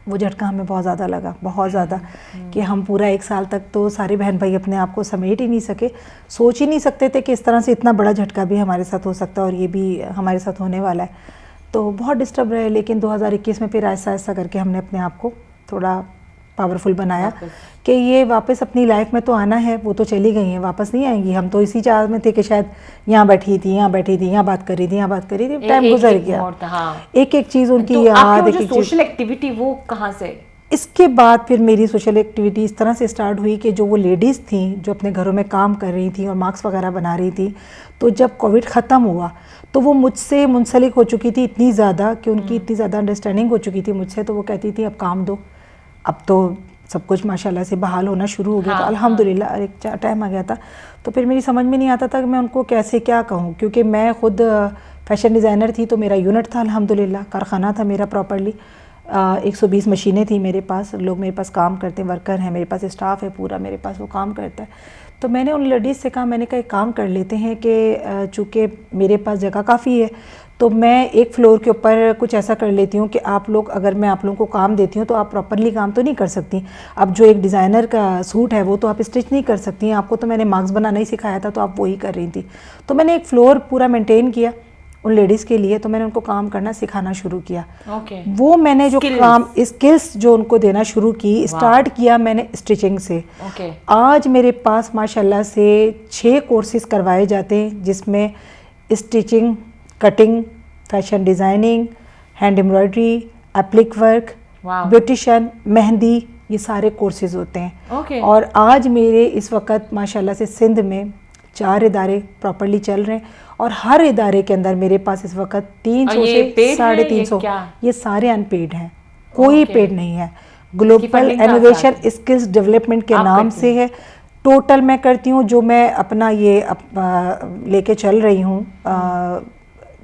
वो झटका हमें बहुत ज़्यादा लगा, बहुत ज़्यादा, कि हम पूरा 1 साल तक तो सारे बहन भाई अपने आप को समेट ही नहीं सके, सोच ही नहीं सकते थे कि इस तरह से इतना बड़ा झटका भी हमारे साथ हो सकता है और ये भी हमारे साथ होने वाला है। तो बहुत डिस्टर्ब रहे। लेकिन 2021 में फिर ऐसा ऐसा करके हमने अपने आप को थोड़ा पावरफुल बनाया कि ये वापस अपनी लाइफ में तो आना है, वो तो चली गई हैं, वापस नहीं आएंगी। हम तो इसी चाह में थे कि शायद यहाँ बैठी थी, यहाँ बैठी थी, यहाँ बात कर रही थी, यहाँ बात कर रही थी, टाइम गुजर गया। एक एक चीज़ उनकी याद, एक एक सोशल एक्टिविटी वो कहाँ से? इसके बाद फिर मेरी सोशल एक्टिविटी इस तरह से स्टार्ट हुई कि जो वो लेडीज़ थी जो अपने घरों में काम कर रही थी और मास्क वगैरह बना रही थी, तो जब कोविड ख़त्म हुआ तो वो मुझसे मुंसलिक हो चुकी थी इतनी ज़्यादा कि उनकी इतनी ज़्यादा अंडरस्टैंडिंग हो चुकी थी मुझसे। तो वो कहती थी अब काम दो, अब तो सब कुछ माशाल्लाह से बहाल होना शुरू हो गया। तो अल्हम्दुलिल्लाह एक टाइम आ गया था। तो फिर मेरी समझ में नहीं आता था कि मैं उनको कैसे क्या कहूँ, क्योंकि मैं ख़ुद फ़ैशन डिज़ाइनर थी, तो मेरा यूनिट था अल्हम्दुलिल्लाह, कारखाना था मेरा प्रॉपरली। 120 मशीनें थी मेरे पास, लोग मेरे पास काम करते हैं, वर्कर हैं मेरे पास, स्टाफ है पूरा मेरे पास, वो काम करता है। तो मैंने उन लेडीज़ से कहा, मैंने कहा एक काम कर लेते हैं कि चूँकि मेरे पास जगह काफ़ी है तो मैं एक फ्लोर के ऊपर कुछ ऐसा कर लेती हूँ कि आप लोग, अगर मैं आप लोगों को काम देती हूँ तो आप प्रॉपरली काम तो नहीं कर सकती। अब जो एक डिज़ाइनर का सूट है वो तो आप स्टिच नहीं कर सकती हैं, आपको तो मैंने मास्क बनाना ही सिखाया था, तो आप वही कर रही थी। तो मैंने एक फ्लोर पूरा मेंटेन किया उन लेडीज़ के लिए, तो मैंने उनको काम करना सिखाना शुरू किया। वो मैंने जो काम स्किल्स जो उनको देना शुरू की, स्टार्ट किया मैंने स्टिचिंग से। आज मेरे पास माशाल्लाह से 6 कोर्सेज करवाए जाते हैं, जिसमें stitching, cutting, fashion designing, hand embroidery, applique work, beautician, mehndi, ये सारे कोर्सेज होते हैं। और आज मेरे इस वक्त माशाल्लाह से सिंध में 4 इदारे प्रॉपरली चल रहे हैं और हर इदारे के अंदर मेरे पास इस वक्त 300 से 350, ये सारे अनपेड हैं, कोई पेड नहीं है। ग्लोबल इनोवेशन स्किल्स डेवलपमेंट के नाम से है। टोटल मैं करती हूँ, जो मैं अपना ये लेके चल रही हूँ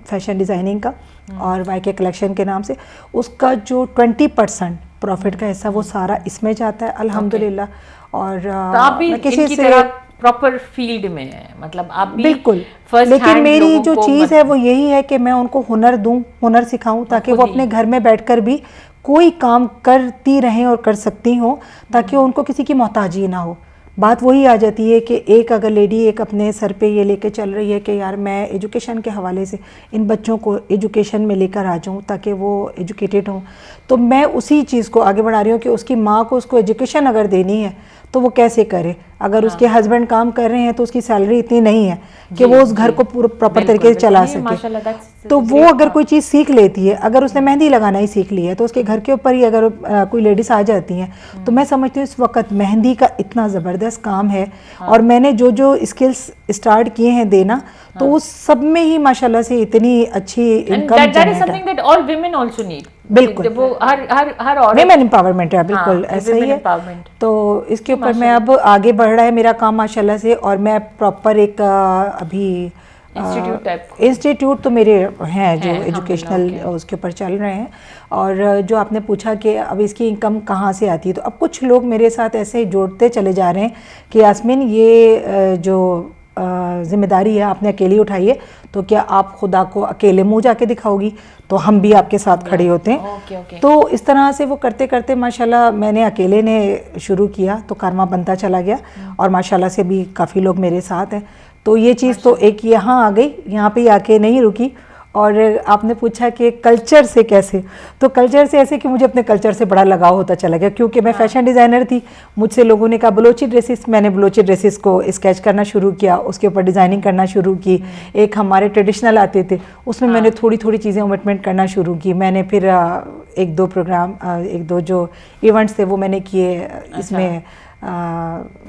फैशन डिज़ाइनिंग का और वाईके कलेक्शन के नाम से, उसका जो 20% प्रॉफिट का हिस्सा वो सारा इसमें जाता है अल्हम्दुलिल्लाह। और तो आप भी किसी से प्रॉपर फील्ड में है, मतलब आप भी बिल्कुल। लेकिन मेरी जो चीज़ है वो यही है कि मैं उनको हुनर दूं, हुनर सिखाऊं, ताकि वो अपने घर में बैठकर भी कोई काम करती रहें और कर सकती हों, ताकि उनको किसी की मोहताजी ना हो। बात वही आ जाती है कि एक अगर लेडी एक अपने सर पे ये लेके चल रही है कि यार मैं एजुकेशन के हवाले से इन बच्चों को एजुकेशन में लेकर आ जाऊँ ताकि वो एजुकेटेड हों, तो मैं उसी चीज़ को आगे बढ़ा रही हूँ कि उसकी माँ को उसको एजुकेशन अगर देनी है तो वो कैसे करे। अगर उसके हस्बैंड काम कर रहे हैं तो उसकी सैलरी इतनी नहीं है कि वो उस घर को पूरा प्रॉपर तरीके से चला सके, तो वो अगर कोई चीज़ सीख लेती है, अगर उसने मेहंदी लगाना ही सीख ली है तो उसके घर के ऊपर ही अगर कोई लेडीज़ आ जाती हैं, तो मैं समझती हूँ इस वक्त मेहंदी का इतना ज़बरदस्त काम है। और मैंने जो जो स्किल्स स्टार्ट किए हैं देना, तो उस सब में ही माशाल्लाह से इतनी अच्छी इनकम जनरेट है। बिल्कुल, वो हर विमेन एम्पावरमेंट है, बिल्कुल ऐसा ही है। तो इसके ऊपर मैं अब आगे बढ़ रहा है मेरा काम माशाल्लाह से, और मैं प्रॉपर एक अभी इंस्टीट्यूट तो मेरे हैं जो एजुकेशनल उसके ऊपर चल रहे हैं। और जो आपने पूछा कि अब इसकी इनकम कहाँ से आती है, तो अब कुछ लोग मेरे साथ ऐसे ही जोड़ते चले जा रहे हैं कि यास्मीन ये जो जिम्मेदारी है आपने अकेली उठाई है, तो क्या आप खुदा को अकेले मुंह जाके दिखाओगी, तो हम भी आपके साथ खड़े होते हैं। तो इस तरह से वो करते करते माशाल्लाह मैंने अकेले ने शुरू किया तो कारवां बनता चला गया, और माशाल्लाह से भी काफ़ी लोग मेरे साथ हैं। तो ये चीज़ तो एक यहाँ आ गई, यहाँ पे आके नहीं रुकी। और आपने पूछा कि कल्चर से कैसे, तो कल्चर से ऐसे कि मुझे अपने कल्चर से बड़ा लगाव होता चला गया, क्योंकि मैं फैशन डिज़ाइनर थी। मुझसे लोगों ने कहा बलोची ड्रेसेस, मैंने बलोची ड्रेसेस को स्केच करना शुरू किया, उसके ऊपर डिज़ाइनिंग करना शुरू की। एक हमारे ट्रेडिशनल आते थे, उसमें मैंने थोड़ी थोड़ी चीज़ें ओमिटमेंट करना शुरू की। मैंने फिर एक दो जो इवेंट्स थे वो मैंने किए इसमें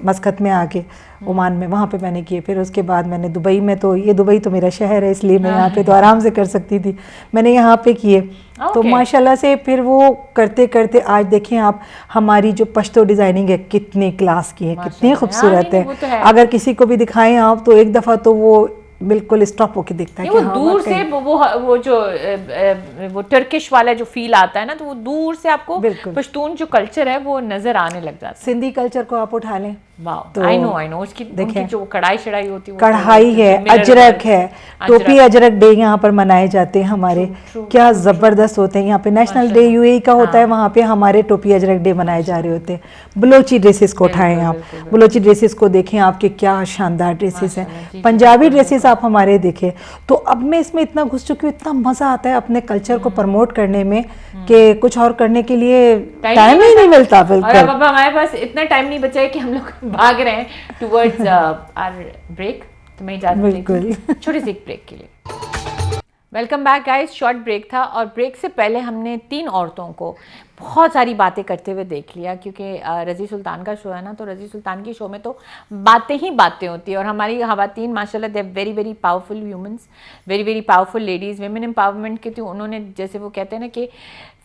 मस्कत में आके, ओमान में, वहाँ पे मैंने किए। फिर उसके बाद मैंने दुबई में, तो ये दुबई तो मेरा शहर है इसलिए मैं यहाँ पे तो आराम से कर सकती थी, मैंने यहाँ पे किए। तो माशाल्लाह से फिर वो करते करते आज देखें आप, हमारी जो पश्तो डिज़ाइनिंग है कितनी क्लास की है, कितनी खूबसूरत है। अगर किसी को भी दिखाएं आप तो एक दफ़ा तो वो बिल्कुल स्टॉप होके दिखता है कि वो दूर से वो जो वो टर्किश वाला जो फील आता है ना, तो वो दूर से आपको पश्तून जो कल्चर है वो नजर आने लग जाता है। सिंधी कल्चर को आप उठा लें, तो आई नो उसकी जो कढ़ाई शढ़ाई होती है, कढ़ाई है, अजरक है, टोपी अजरक डे यहाँ पर मनाए जाते हैं हमारे, क्या ज़बरदस्त होते हैं। यहाँ पे नेशनल डे यूएई का होता है, वहाँ पे हमारे टोपी अजरक डे मनाए जा रहे होते हैं। बलोची ड्रेसेस को उठाएं आप, बलोची ड्रेसेस को देखें आपके क्या शानदार ड्रेसेस हैं। पंजाबी ड्रेसेस आप हमारे देखें, तो अब मैं इसमें इतना घुस चुकी हूँ, इतना मज़ा आता है अपने कल्चर को प्रमोट करने में कि कुछ और करने के लिए टाइम ही नहीं मिलता। बिल्कुल, अब हमारे पास इतना टाइम नहीं बचा है कि हम लोग भाग रहे हैं टुवर्ड्स आवर ब्रेक। तो मैं इजाजत लेती हूं छोटी सी ब्रेक के लिए। Welcome back guys, short break था, और ब्रेक से पहले हमने 3 औरतों को बहुत सारी बातें करते हुए देख लिया, क्योंकि रज़ी सुल्तान का शो है ना, तो रज़ी सुल्तान की शो में तो बातें ही बातें होती है। और हमारी ख़वातीन माशाल्लाह they very very powerful humans, very very powerful ladies. Women empowerment के तो उन्होंने, जैसे वो कहते हैं ना कि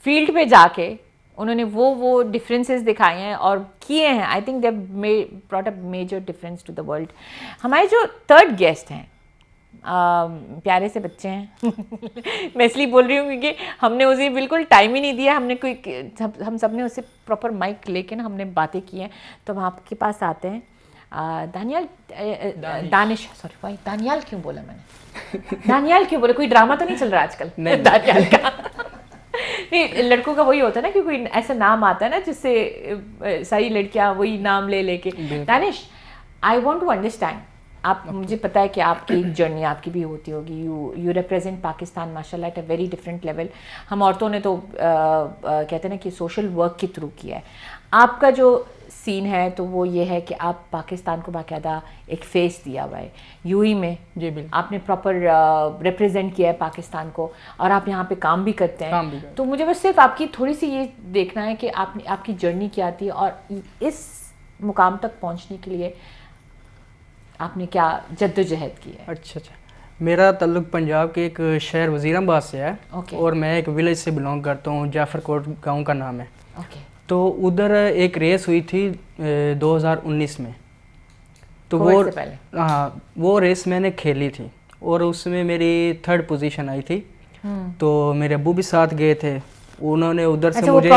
फील्ड पे जाके उन्होंने वो डिफरेंसेस दिखाए हैं और किए हैं। I think they brought a major difference to the world. हमारे जो 3rd गेस्ट हैं, प्यारे से बच्चे हैं मैं इसलिए बोल रही हूँ क्योंकि हमने उसे बिल्कुल टाइम ही नहीं दिया। हमने हम सब ने उससे प्रॉपर माइक लेके ना हमने बातें की हैं। तो हम आपके पास आते हैं। दानिश, सॉरी भाई, दानियाल क्यों बोला मैंने दानियाल क्यों बोला? कोई ड्रामा तो नहीं चल रहा आजकल दानियाल का? नहीं, लड़कों का वही होता है ना कि कोई ऐसा नाम आता है ना जिससे सारी लड़कियां वही नाम ले लेके। Danish, I want to understand, आप मुझे पता है कि आपकी एक जर्नी आपकी भी होती होगी। यू रिप्रेजेंट पाकिस्तान माशाल्लाह at a very different level. हम औरतों ने तो कहते हैं ना कि सोशल वर्क के थ्रू किया है। आपका जो सीन है तो वो ये है कि आप पाकिस्तान को बाकायदा एक फेस दिया हुआ है यूएई में। जी बिल्कुल, आपने प्रॉपर रिप्रेजेंट किया है पाकिस्तान को, और आप यहाँ पे काम भी करते हैं। तो मुझे बस सिर्फ आपकी थोड़ी सी ये देखना है कि आपकी जर्नी क्या थी, और इस मुकाम तक पहुँचने के लिए आपने क्या जद्दोजहद की है। अच्छा, मेरा ताल्लुक पंजाब के एक शहर वज़ीराबाद से है। और मैं एक विलेज से बिलोंग करता हूँ, जाफरकोट गांव का नाम है। तो उधर एक रेस हुई थी 2019 में, तो वो रेस मैंने खेली थी और उसमें मेरी 3rd पोजीशन आई थी। तो मेरे अब्बू भी साथ गए थे, उन्होंने उधर से मुझे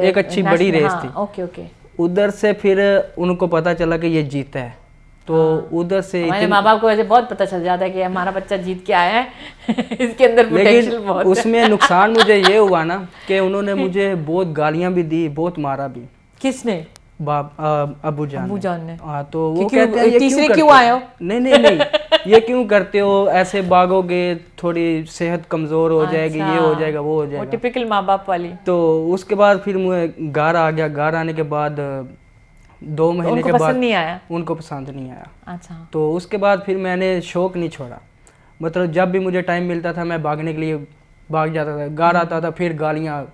एक अच्छी बड़ी रेस थी। उधर से फिर उनको पता चला कि ये जीता है, तो उधर से हमारे माँ बाप को वैसे बहुत पता चल जाता है कि हमारा बच्चा जीत के आया है इसके अंदर पोटेंशियल बहुत है। उसमें नुकसान मुझे ये हुआ ना कि उन्होंने मुझे बहुत गालियां भी दी, बहुत मारा भी। किसने? अबू जान ने। हाँ, तो वो कहते हैं तीसरे क्यों आए हो? नहीं ये क्यों करते हो, ऐसे भागोगे थोड़ी सेहत कमजोर हो जाएगी, ये हो जाएगा, वो हो जाएगा, टिपिकल माँ बाप वाली। तो उसके बाद फिर मुझे घर आ गया। घर आने के बाद 2 महीने उनको के बाद पसंद नहीं आया? उनको पसंद नहीं आया। अच्छा। तो उसके बाद फिर मैंने शौक नहीं छोड़ा, मतलब जब भी मुझे टाइम मिलता था मैं भागने के लिए भाग जाता था। घर आता था फिर गालियाँ,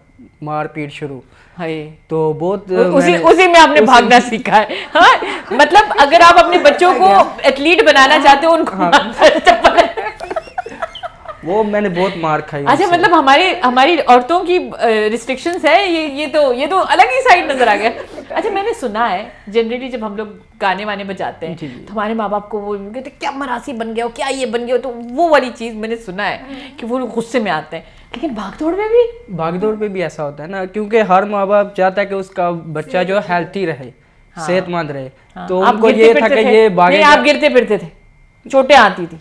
मार पीट शुरू। हाय। तो बहुत उसी में आपने भागना सीखा है। हाँ, मतलब अगर आप अपने बच्चों को एथलीट बनाना चाहते हो उनको वो मैंने बहुत मार खाई। अच्छा, उनसे। मतलब हमारी औरतों की रिस्ट्रिक्शंस है, ये तो अलग ही साइड नजर आ गया। अच्छा, मैंने सुना है जनरली जब हम लोग गाने वाने बजाते हैं तो हमारे माँ बाप को वो कहते क्या मरासी बन गया हो, क्या ये बन गया हो, तो वो वाली चीज मैंने सुना है कि वो लोग गुस्से में आते हैं। लेकिन भागदौड़ पे भी ऐसा होता है ना, क्योंकि हर माँ बाप चाहता है कि उसका बच्चा जो हेल्थी रहे, सेहतमंद रहे। तो उनको ये था कि ये भागे। आप गिरते फिरते थे, चोटें आती थी?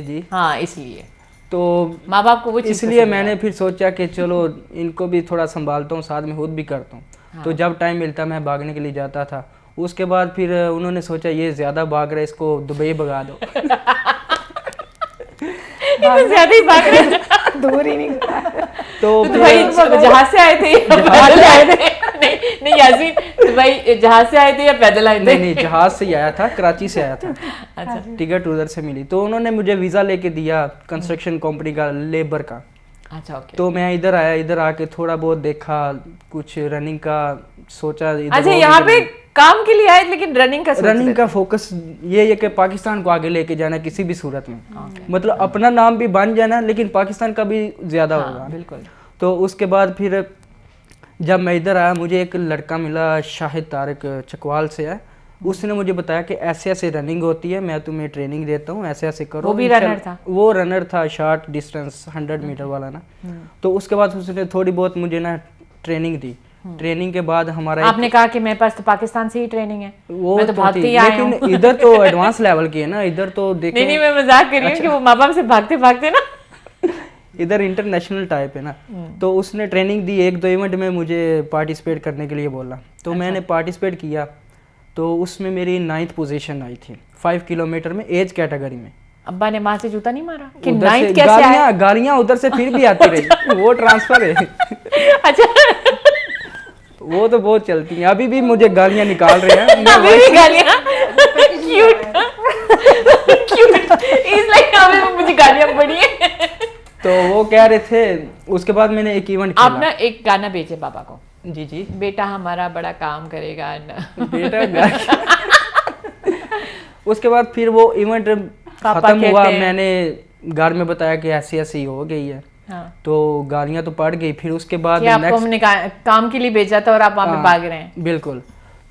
जी हाँ, इसलिए तो माँ बाप को वो चीज़ इसलिए मैंने फिर सोचा कि चलो इनको भी थोड़ा संभालता हूँ, साथ में खुद भी करता हूँ। तो जब टाइम मिलता मैं भागने के लिए जाता था। उसके बाद फिर उन्होंने सोचा ये ज़्यादा भाग रहा है, इसको दुबई भगा दो। ज्यादा ही भाग रहे, दूर ही नहीं। तो भाई जहाज से आए थे? नहीं यासीन, तो भाई जहाज से आए थे या पैदल आए थे? नहीं, जहाज से ही आया था, कराची से आया था। अच्छा। टिकट उधर से मिली, तो उन्होंने मुझे वीज़ा लेके दिया कंस्ट्रक्शन कंपनी का, लेबर का। अच्छा, ओके। तो मैं इधर आया, इधर आके थोड़ा बहुत देखा, कुछ रनिंग का सोचा। अच्छा, यहाँ पे काम के लिए आए लेकिन रनिंग का फोकस ये है कि पाकिस्तान को आगे लेके जाना किसी भी सूरत में। मतलब अपना नाम भी बन जाना, लेकिन पाकिस्तान का भी ज्यादा होगा। बिल्कुल। तो उसके बाद फिर जब मैं इधर आया, मुझे एक लड़का मिला, शाहिद तारिक चकवाल से है। उसने मुझे बताया कि ऐसे ऐसे रनिंग होती है, मैं तुम्हें ट्रेनिंग देता हूँ, ऐसे ऐसे करो। वो भी रनर था? वो रनर था, शॉर्ट डिस्टेंस 100 मीटर वाला ना। तो उसके बाद उसने थोड़ी बहुत मुझे ना ट्रेनिंग दी। ट्रेनिंग के बाद हमारा आपने कहा कि मेरे पास तो पाकिस्तान से ही ट्रेनिंग है, वो मैं तो भागते ही आया हूं। लेकिन इधर तो एडवांस लेवल की है ना, इधर तो देखें। नहीं, मैं मजाक कर रही हूँ कि वो माँ बाप से भागते भागते ना इधर इंटरनेशनल टाइप है ना। तो उसने ट्रेनिंग दी, 1-2 इवेंट में मुझे पार्टिसिपेट करने के लिए बोला। तो मैंने पार्टिसिपेट किया, तो उसमें मेरी 9th पोजीशन आई थी 5 किलोमीटर में, एज कैटेगरी में। अब्बा ने माँ से जूता नहीं मारा कि उधर से 9th कैसे आया? गालियां उधर से फिर भी आती रही। वो ट्रांसफर है। अच्छा। वो तो बहुत चलती हैं, अभी भी मुझे गालियां निकाल रहे हैं। अभी भी गालियां? क्यूट इज लाइक अभी मुझे गालियां पड़ी है। तो वो कह रहे थे, उसके बाद मैंने एक इवेंट खेला। आप ना एक गाना भेजे पापा को। जी, बेटा हमारा बड़ा काम करेगा ना। बेटा उसके बाद फिर वो इवेंट खत्म हुआ, मैंने घर में बताया कि ऐसी ऐसी हो गई है। हाँ। तो गालियां तो पड़ गई। फिर उसके बाद आपको हमने काम के लिए भेजा था और आप वहाँ पे भाग रहे हैं। बिल्कुल।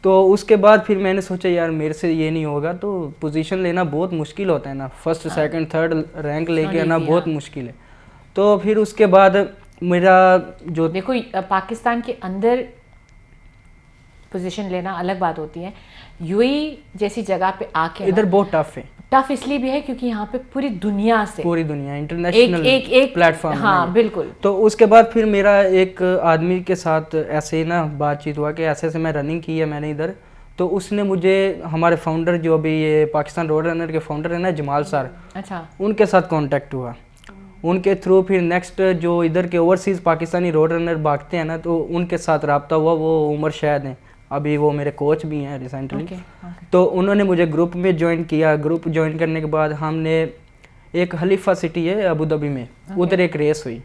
तो उसके बाद फिर मैंने सोचा यार मेरे से ये नहीं होगा, तो पोजीशन लेना बहुत मुश्किल होता है ना, फर्स्ट सेकंड थर्ड रैंक लेके आना बहुत मुश्किल है। तो फिर उसके बाद मेरा जो देखो पाकिस्तान के अंदर पोजीशन लेना अलग बात होती है, यूएई जैसी जगह पे आके इधर बहुत टफ है। टफ इसलिए भी है क्योंकि यहाँ पे पूरी दुनिया इंटरनेशनल एक प्लेटफॉर्म। हाँ बिल्कुल। तो उसके बाद फिर मेरा एक आदमी के साथ ऐसे ही ना बातचीत हुआ कि ऐसे ऐसे मैं रनिंग की है मैंने इधर। तो उसने मुझे, हमारे फाउंडर जो अभी ये पाकिस्तान रोड रनर के फाउंडर है ना जमाल सर, अच्छा, उनके साथ कांटेक्ट हुआ। उनके थ्रू फिर नेक्स्ट जो इधर के ओवरसीज़ पाकिस्तानी रोड रनर भागते हैं ना, तो उनके साथ रब्ता हुआ। वो उमर शायद हैं, अभी वो मेरे कोच भी हैं रिसेंटली। तो उन्होंने मुझे ग्रुप में ज्वाइन किया। ग्रुप ज्वाइन करने के बाद हमने एक खलीफा सिटी है अबू धाबी में, उधर एक रेस हुई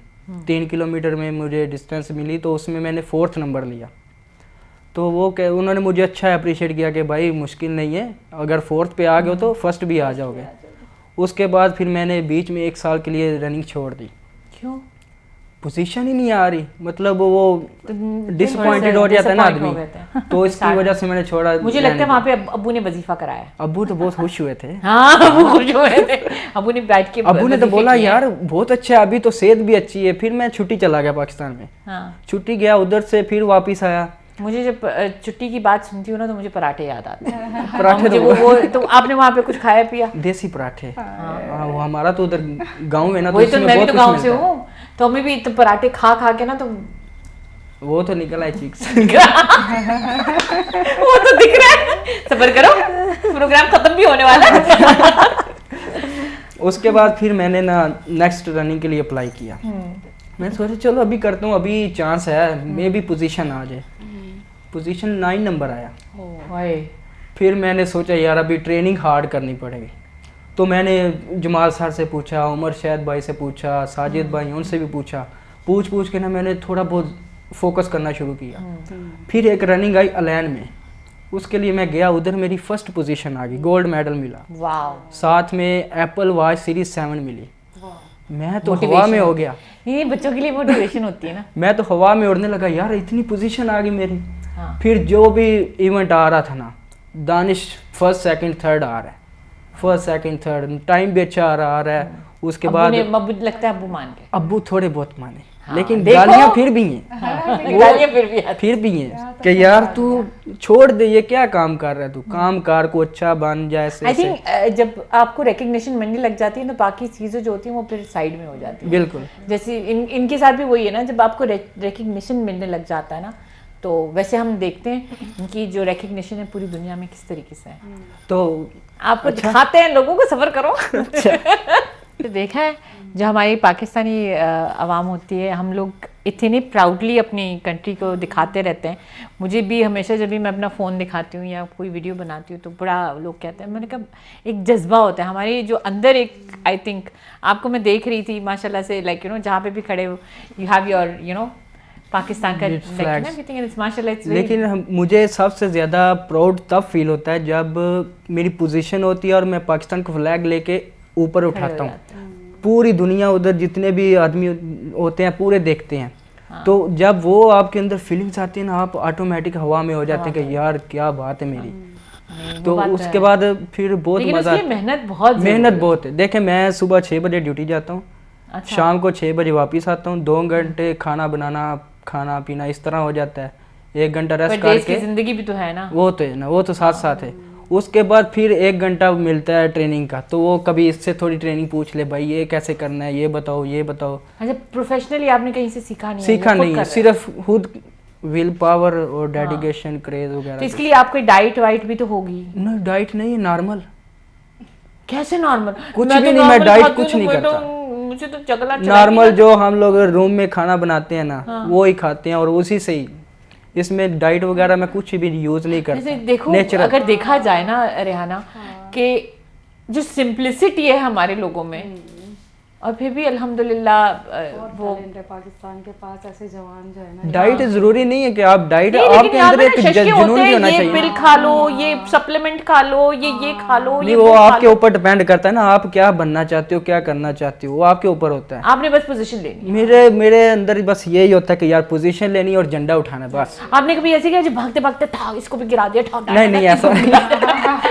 3 किलोमीटर में मुझे डिस्टेंस मिली। तो उसमें मैंने 4th नंबर लिया। तो वो उन्होंने मुझे अच्छा अप्रिशिएट किया कि भाई मुश्किल नहीं है, अगर 4th पे आ गए हो तो फर्स्ट भी आ जाओगे। उसके बाद फिर मैंने बीच में 1 साल के लिए रनिंग छोड़ दी। क्यों? पोजीशन ही नहीं आ रही, मतलब वो डिसअपॉइंटेड हो जाता है ना आदमी। तो इसकी वजह से मैंने छोड़ा। मुझे लगता है वहाँ पे अब्बू ने वजीफा कराया। अब्बू तो बहुत खुश हुए थे। हाँ, अब्बू खुश हुए थे। अब्बू ने बैठ के अब्बू ने तो बोला यार बहुत अच्छा है, अभी तो सेहत भी अच्छी है। फिर मैं छुट्टी चला गया पाकिस्तान में। हाँ। छुट्टी गया उधर से, फिर वापिस आया। मुझे जब छुट्टी की बात सुनती हूँ ना तो मुझे पराठे याद आते हैं। पराठे तो वो तो आपने वहाँ पे कुछ खाया पिया? देसी पराठे। वो हमारा तो उधर गाँव में ना, वही तो मैं भी तो गाँव से हूँ, तो हमें भी तो पराठे खा खा के ना तो वो तो निकला है चीक्स। वो तो दिख रहा है। सब्र करो, प्रोग्राम खत्म भी होने वाला है। उसके बाद फिर मैंने ना नेक्स्ट रनिंग के लिए अप्लाई किया। मैं सोचा चलो अभी करता हूँ, अभी चांस है मे भी पोजीशन आ जाए। पोजीशन 9 नंबर आया। ओए फिर मैंने सोचा यार अभी ट्रेनिंग हार्ड करनी पड़ेगी, तो मैंने जमाल सर से पूछा, उमर शहद भाई से पूछा, साजिद भाई उनसे भी पूछा, पूछ के ना मैंने थोड़ा बहुत फोकस करना शुरू किया। फिर एक रनिंग आई अलैन में, उसके लिए मैं गया, उधर मेरी फर्स्ट पोजीशन आ गई, गोल्ड मेडल मिला, वाओ, साथ में एप्पल वॉच सीरीज 7 मिली। मैं तो हवा में हो गया। ये बच्चों के लिए मोटिवेशन होती है ना। मैं तो हवा में उड़ने लगा, यार इतनी पोजीशन आ गई मेरी। हाँ। फिर जो भी इवेंट आ रहा था ना, दानिश फर्स्ट सेकंड थर्ड आ रहा है, फर्स्ट सेकंड थर्ड, टाइम भी अच्छा आ रहा है। उसके बाद अब्बू लगता है अब्बू मान गए। अब्बू थोड़े बहुत माने, हाँ, लेकिन देखो। गालियां फिर भी हैं। गालियां फिर भी हैं कि यार तू छोड़ दे, ये क्या काम कर रहा है तू, काम कार को अच्छा बन जाए। आई थिंक जब आपको रिकग्निशन मिलने लग जाती है तो बाकी चीज़ें जो होती हैं वो फिर साइड में हो जाती है। बिल्कुल, जैसे इनके साथ भी वही है ना, जब आपको रिकग्निशन मिलने लग जाता है ना, तो वैसे हम देखते हैं इनकी जो रिकग्निशन है पूरी दुनिया में किस तरीके से है, तो आपको दिखाते हैं लोगों को, सफ़र करो। तो देखा है जो हमारी पाकिस्तानी आवाम होती है, हम लोग इतने प्राउडली अपनी कंट्री को दिखाते रहते हैं। मुझे भी हमेशा जब भी मैं अपना फ़ोन दिखाती हूँ या कोई वीडियो बनाती हूँ तो बड़ा लोग कहते हैं, मैंने कहा एक जज्बा होता है हमारी जो अंदर, एक आई थिंक आपको मैं देख रही थी माशाल्लाह से, लाइक यू नो जहाँ पे भी खड़े हो you have your you know Pakistan का माशाल्लाह। लेकिन मुझे सबसे ज़्यादा प्राउड तब फील होता है जब मेरी पोजीशन होती है और मैं पाकिस्तान का फ्लैग लेके ऊपर उठाता हूँ। पूरी दुनिया, उधर जितने भी आदमी होते हैं पूरे देखते हैं। हाँ। तो जब वो आपके अंदर फीलिंग्स आती है ना, आप ऑटोमेटिक हवा में हो जाते हैं कि यार क्या बात है मेरी। तो उसके बाद फिर बहुत मजा, मेहनत बहुत है। देखें मैं सुबह 6 बजे ड्यूटी जाता हूँ, अच्छा। शाम को 6 बजे वापस आता हूँ, 2 घंटे खाना बनाना, खाना पीना इस तरह हो जाता है, 1 घंटा रेस्ट करके। जिंदगी भी तो है ना, वो तो है ना, वो तो साथ साथ है। उसके बाद फिर 1 घंटा मिलता है ट्रेनिंग का, तो वो कभी इससे थोड़ी ट्रेनिंग पूछ ले, भाई ये कैसे करना है, ये बताओ ये बताओ। अच्छा, प्रोफेशनली आपने कहीं से सीखा नहीं है, सिर्फ खुद विल पावर और डेडिकेशन, क्रेज वगैरह। तो इसके लिए आपको डाइट वाइट भी तो होगी? नहीं, डाइट नहीं है, नॉर्मल। कैसे नॉर्मल? कुछ भी नहीं, मैं डाइट कुछ नहीं करता, मुझे तो चगला नॉर्मल जो हम लोग रूम में खाना बनाते हैं ना, वो ही खाते हैं और उसी से ही। इसमें डाइट वगैरह में कुछ भी यूज नहीं करता। देखो अगर देखा जाए ना रेहाना, कि जो सिंपलिसिटी है हमारे लोगों में, और फिर भी अल्हम्दुलिल्लाह वो पाकिस्तान के पास ऐसे जवान जो है ना। डाइट जरूरी नहीं है कि आप डाइट, आपके अंदर एक जुनून भी होना चाहिए। ये पिल खा लो, ये सप्लीमेंट खा लो, ये खा लो, नहीं, वो आपके ऊपर डिपेंड करता है ना, आप क्या बनना चाहते हो, क्या करना चाहते हो, वो आपके ऊपर होता है। आपने बस पोजीशन लेनी। मेरे अंदर बस यही होता है कि यार पोजीशन लेनी और झंडा उठाना, बस। आपने कभी ऐसे किया जो भागते भागते था इसको भी गिरा दिया? नहीं ऐसा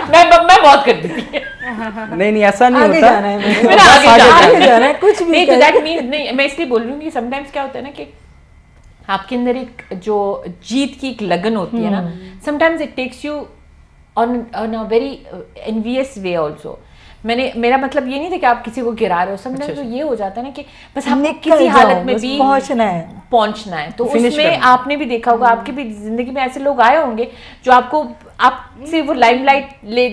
मैं बहुत करती थी। नहीं ऐसा नहीं होता, कुछ भी नहीं। तो दैट मींस नहीं, मैं इसलिए बोल रही हूँ कि समटाइम्स क्या होता है ना कि आपके अंदर एक जो जीत की एक लगन होती है ना, sometimes it takes you on a very envious way also. मेरा मतलब ये नहीं था कि आप किसी को गिरा रहे हो, समटाइम्स तो ये हो जाता है ना कि बस आपको किसी हालत में भी पहुंचना है। तो उसमें आपने भी देखा होगा, आपकी भी जिंदगी में ऐसे लोग आए होंगे जो आपसे वो लाइमलाइट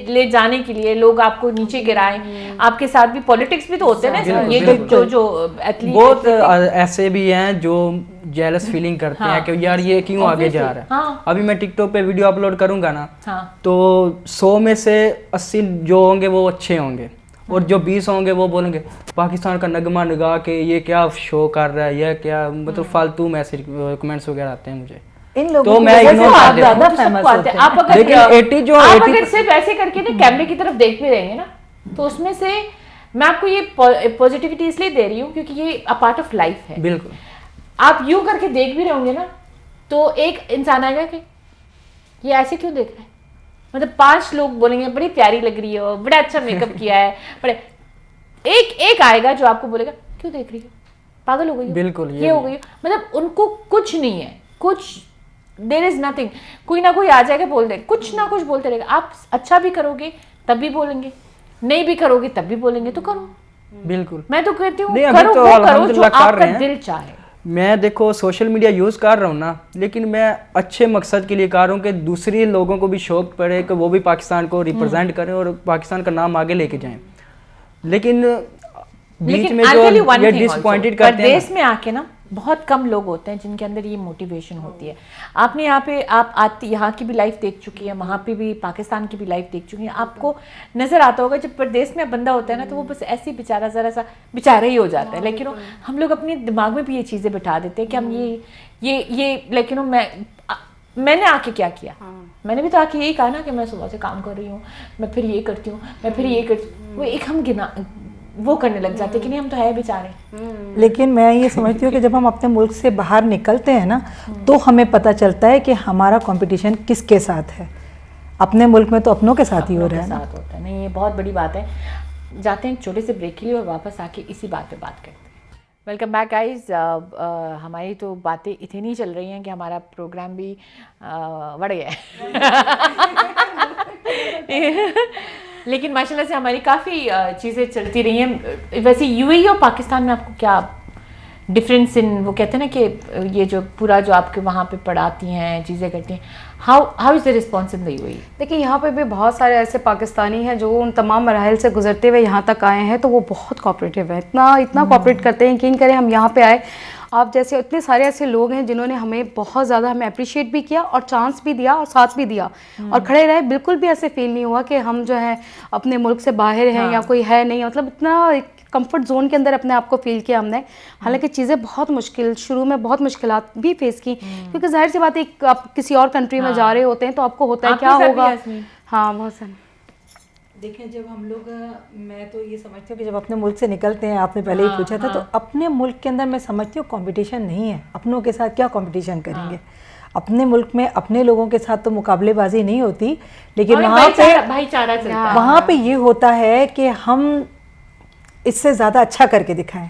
ले जाने के लिए लोग आपको नीचे गिराएं। आपके साथ भी पॉलिटिक्स भी तो होते हैं ना, ये जो एथलीट बहुत ऐसे भी हैं जो जेलस फीलिंग करते हैं कि यार ये क्यों आगे जा रहा है। हाँ। अभी मैं टिकटॉक पे वीडियो अपलोड करूंगा ना, हाँ। तो 100 में से 80 जो होंगे वो अच्छे होंगे, और जो 20 होंगे वो बोलेंगे पाकिस्तान का नगमा लगा के ये क्या शो कर रहा है, ये क्या, मतलब फालतू मैसेज कमेंट्स वगैरह आते हैं मुझे। इन लोगों तो मैं इग्नोर कर देता हूं। आप अगर सिर्फ ऐसे करके ना कैमरे की तरफ देख भी रहेंगे ना, तो उसमें से मैं आपको ये पॉजिटिविटी इसलिए दे रही हूँ क्योंकि ये अ पार्ट ऑफ लाइफ है। बिल्कुल। आप यूं करके देख भी रहे होंगे ना, तो एक इंसान आएगा कि ये ऐसे क्यों देख रहा है, मतलब 5 लोग बोलेंगे बड़ी प्यारी लग रही हो, बड़ा अच्छा मेकअप किया है, बड़े एक आएगा जो आपको बोलेगा क्यों देख रही हो, पागल हो गई हो, बिल्कुल ये हो गई। मतलब उनको कुछ नहीं है, कुछ देयर इज नथिंग। कोई ना कोई आ जाएगा बोल दे, कुछ ना कुछ बोलते रहेगा। आप अच्छा भी करोगे तब भी बोलेंगे, नहीं भी करोगे तब भी बोलेंगे, तो करो। बिल्कुल, मैं तो कहती हूँ करो, तो करो जो आपका दिल चाहे। मैं देखो सोशल मीडिया यूज़ कर रहा हूँ ना, लेकिन मैं अच्छे मकसद के लिए कर रहा हूँ कि दूसरे लोगों को भी शौक पड़े कि वो भी पाकिस्तान को रिप्रेजेंट करें और पाकिस्तान का नाम आगे लेके जाएं। लेकिन बीच में जो ये डिसअपॉइंटेड करते हैं, देश में आके ना बहुत कम लोग होते हैं जिनके अंदर ये मोटिवेशन होती है। आपने यहाँ पे आप यहाँ की भी लाइफ देख चुकी है, वहाँ पे भी पाकिस्तान की भी लाइफ देख चुकी है, आपको नज़र आता होगा जब परदेश में बंदा होता है ना तो वो बस ऐसे ही बेचारा ज़रा सा बेचारा ही हो जाता है। लेकिन हम लोग अपने दिमाग में भी ये चीज़ें बिठा देते हैं कि हम ये लेकिन मैंने आके क्या किया, मैंने भी तो आके यही कहा ना कि मैं सुबह से काम कर रही हूँ, मैं फिर ये करती हूँ, मैं फिर ये करती हूँ, वो एक हम वो करने लग जाते कि नहीं हम तो है बेचारे। लेकिन मैं ये समझती हूँ कि जब हम अपने मुल्क से बाहर निकलते हैं ना तो हमें पता चलता है कि हमारा कंपटीशन किसके साथ है। अपने मुल्क में तो अपनों के साथ ही हो रहा है ना। होता है नहीं, ये बहुत बड़ी बात है। जाते हैं एक छोटे से ब्रेक के लिए और वापस आके इसी बात पे बात करते हैं। Welcome back guys. हमारी तो बातें इतनी चल रही हैं कि हमारा प्रोग्राम भी बढ़ गया है लेकिन माशाल्लाह से हमारी काफ़ी चीज़ें चलती रही हैं। वैसे यूएई और पाकिस्तान में आपको क्या डिफरेंस इन, वो कहते हैं ना कि ये जो पूरा जो आपके वहाँ पे पढ़ाती हैं चीज़ें करती हैं, how is the response in the UAE? देखिए यहाँ पे भी बहुत सारे ऐसे पाकिस्तानी हैं जो उन तमाम मराहल से गुजरते हुए यहाँ तक आए हैं, तो वो बहुत कोऑपरेटिव है, इतना कोऑपरेट करते हैं। यकीन करें हम यहाँ पे आए, आप जैसे इतने सारे ऐसे लोग हैं जिन्होंने हमें बहुत ज़्यादा हमें अप्रिशिएट भी किया और चांस भी दिया और साथ भी दिया और खड़े रहे। बिल्कुल भी ऐसे फील नहीं हुआ कि हम जो है अपने मुल्क से बाहर हैं या कोई है नहीं, मतलब इतना कंफर्ट जोन के अंदर अपने आप को फील किया हमने। हालांकि चीज़ें बहुत मुश्किल, शुरू में बहुत मुश्किलात भी फेस की, क्योंकि जाहिर सी बात है आप किसी और कंट्री में जा रहे होते हैं तो आपको होता है क्या होगा। हाँ बहुत सारे। देखें जब हम लोग, मैं तो ये समझती हूँ कि जब अपने मुल्क से निकलते हैं, आपने पहले ही पूछा था, तो अपने मुल्क के अंदर मैं समझती हूँ कंपटीशन नहीं है। अपनों के साथ क्या कंपटीशन करेंगे? अपने मुल्क में अपने लोगों के साथ तो मुकाबलेबाजी नहीं होती, लेकिन वहाँ पे ये होता है कि हम इससे ज़्यादा अच्छा करके दिखाएं।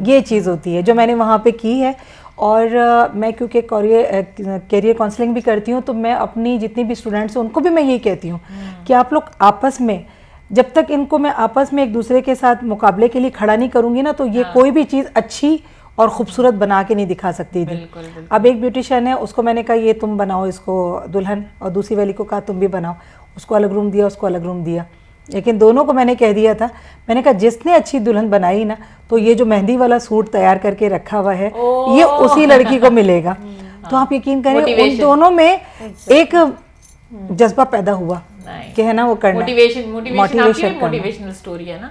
ये चीज़ होती है जो मैंने वहाँ पे की है। और मैं क्योंकि कैरियर काउंसलिंग भी करती हूँ, तो मैं अपनी जितनी भी स्टूडेंट्स हैं उनको भी मैं यही कहती हूँ कि आप लोग आपस में, जब तक इनको मैं आपस में एक दूसरे के साथ मुकाबले के लिए खड़ा नहीं करूँगी ना, तो ये कोई भी चीज़ अच्छी और ख़ूबसूरत बना के नहीं दिखा सकती थी। अब एक ब्यूटिशियन है, उसको मैंने कहा ये तुम बनाओ इसको दुल्हन, और दूसरी वाली को कहा तुम भी बनाओ, उसको अलग रूम दिया, उसको अलग रूम दिया, लेकिन दोनों को मैंने कह दिया था, मैंने कहा जिसने अच्छी दुल्हन बनाई ना, तो ये जो मेहंदी वाला सूट तैयार करके रखा हुआ है ये उसी लड़की को मिलेगा। तो आप यकीन करें उन दोनों में एक जज्बा पैदा हुआ कि है ना वो करना, मोटिवेशनल स्टोरी है ना।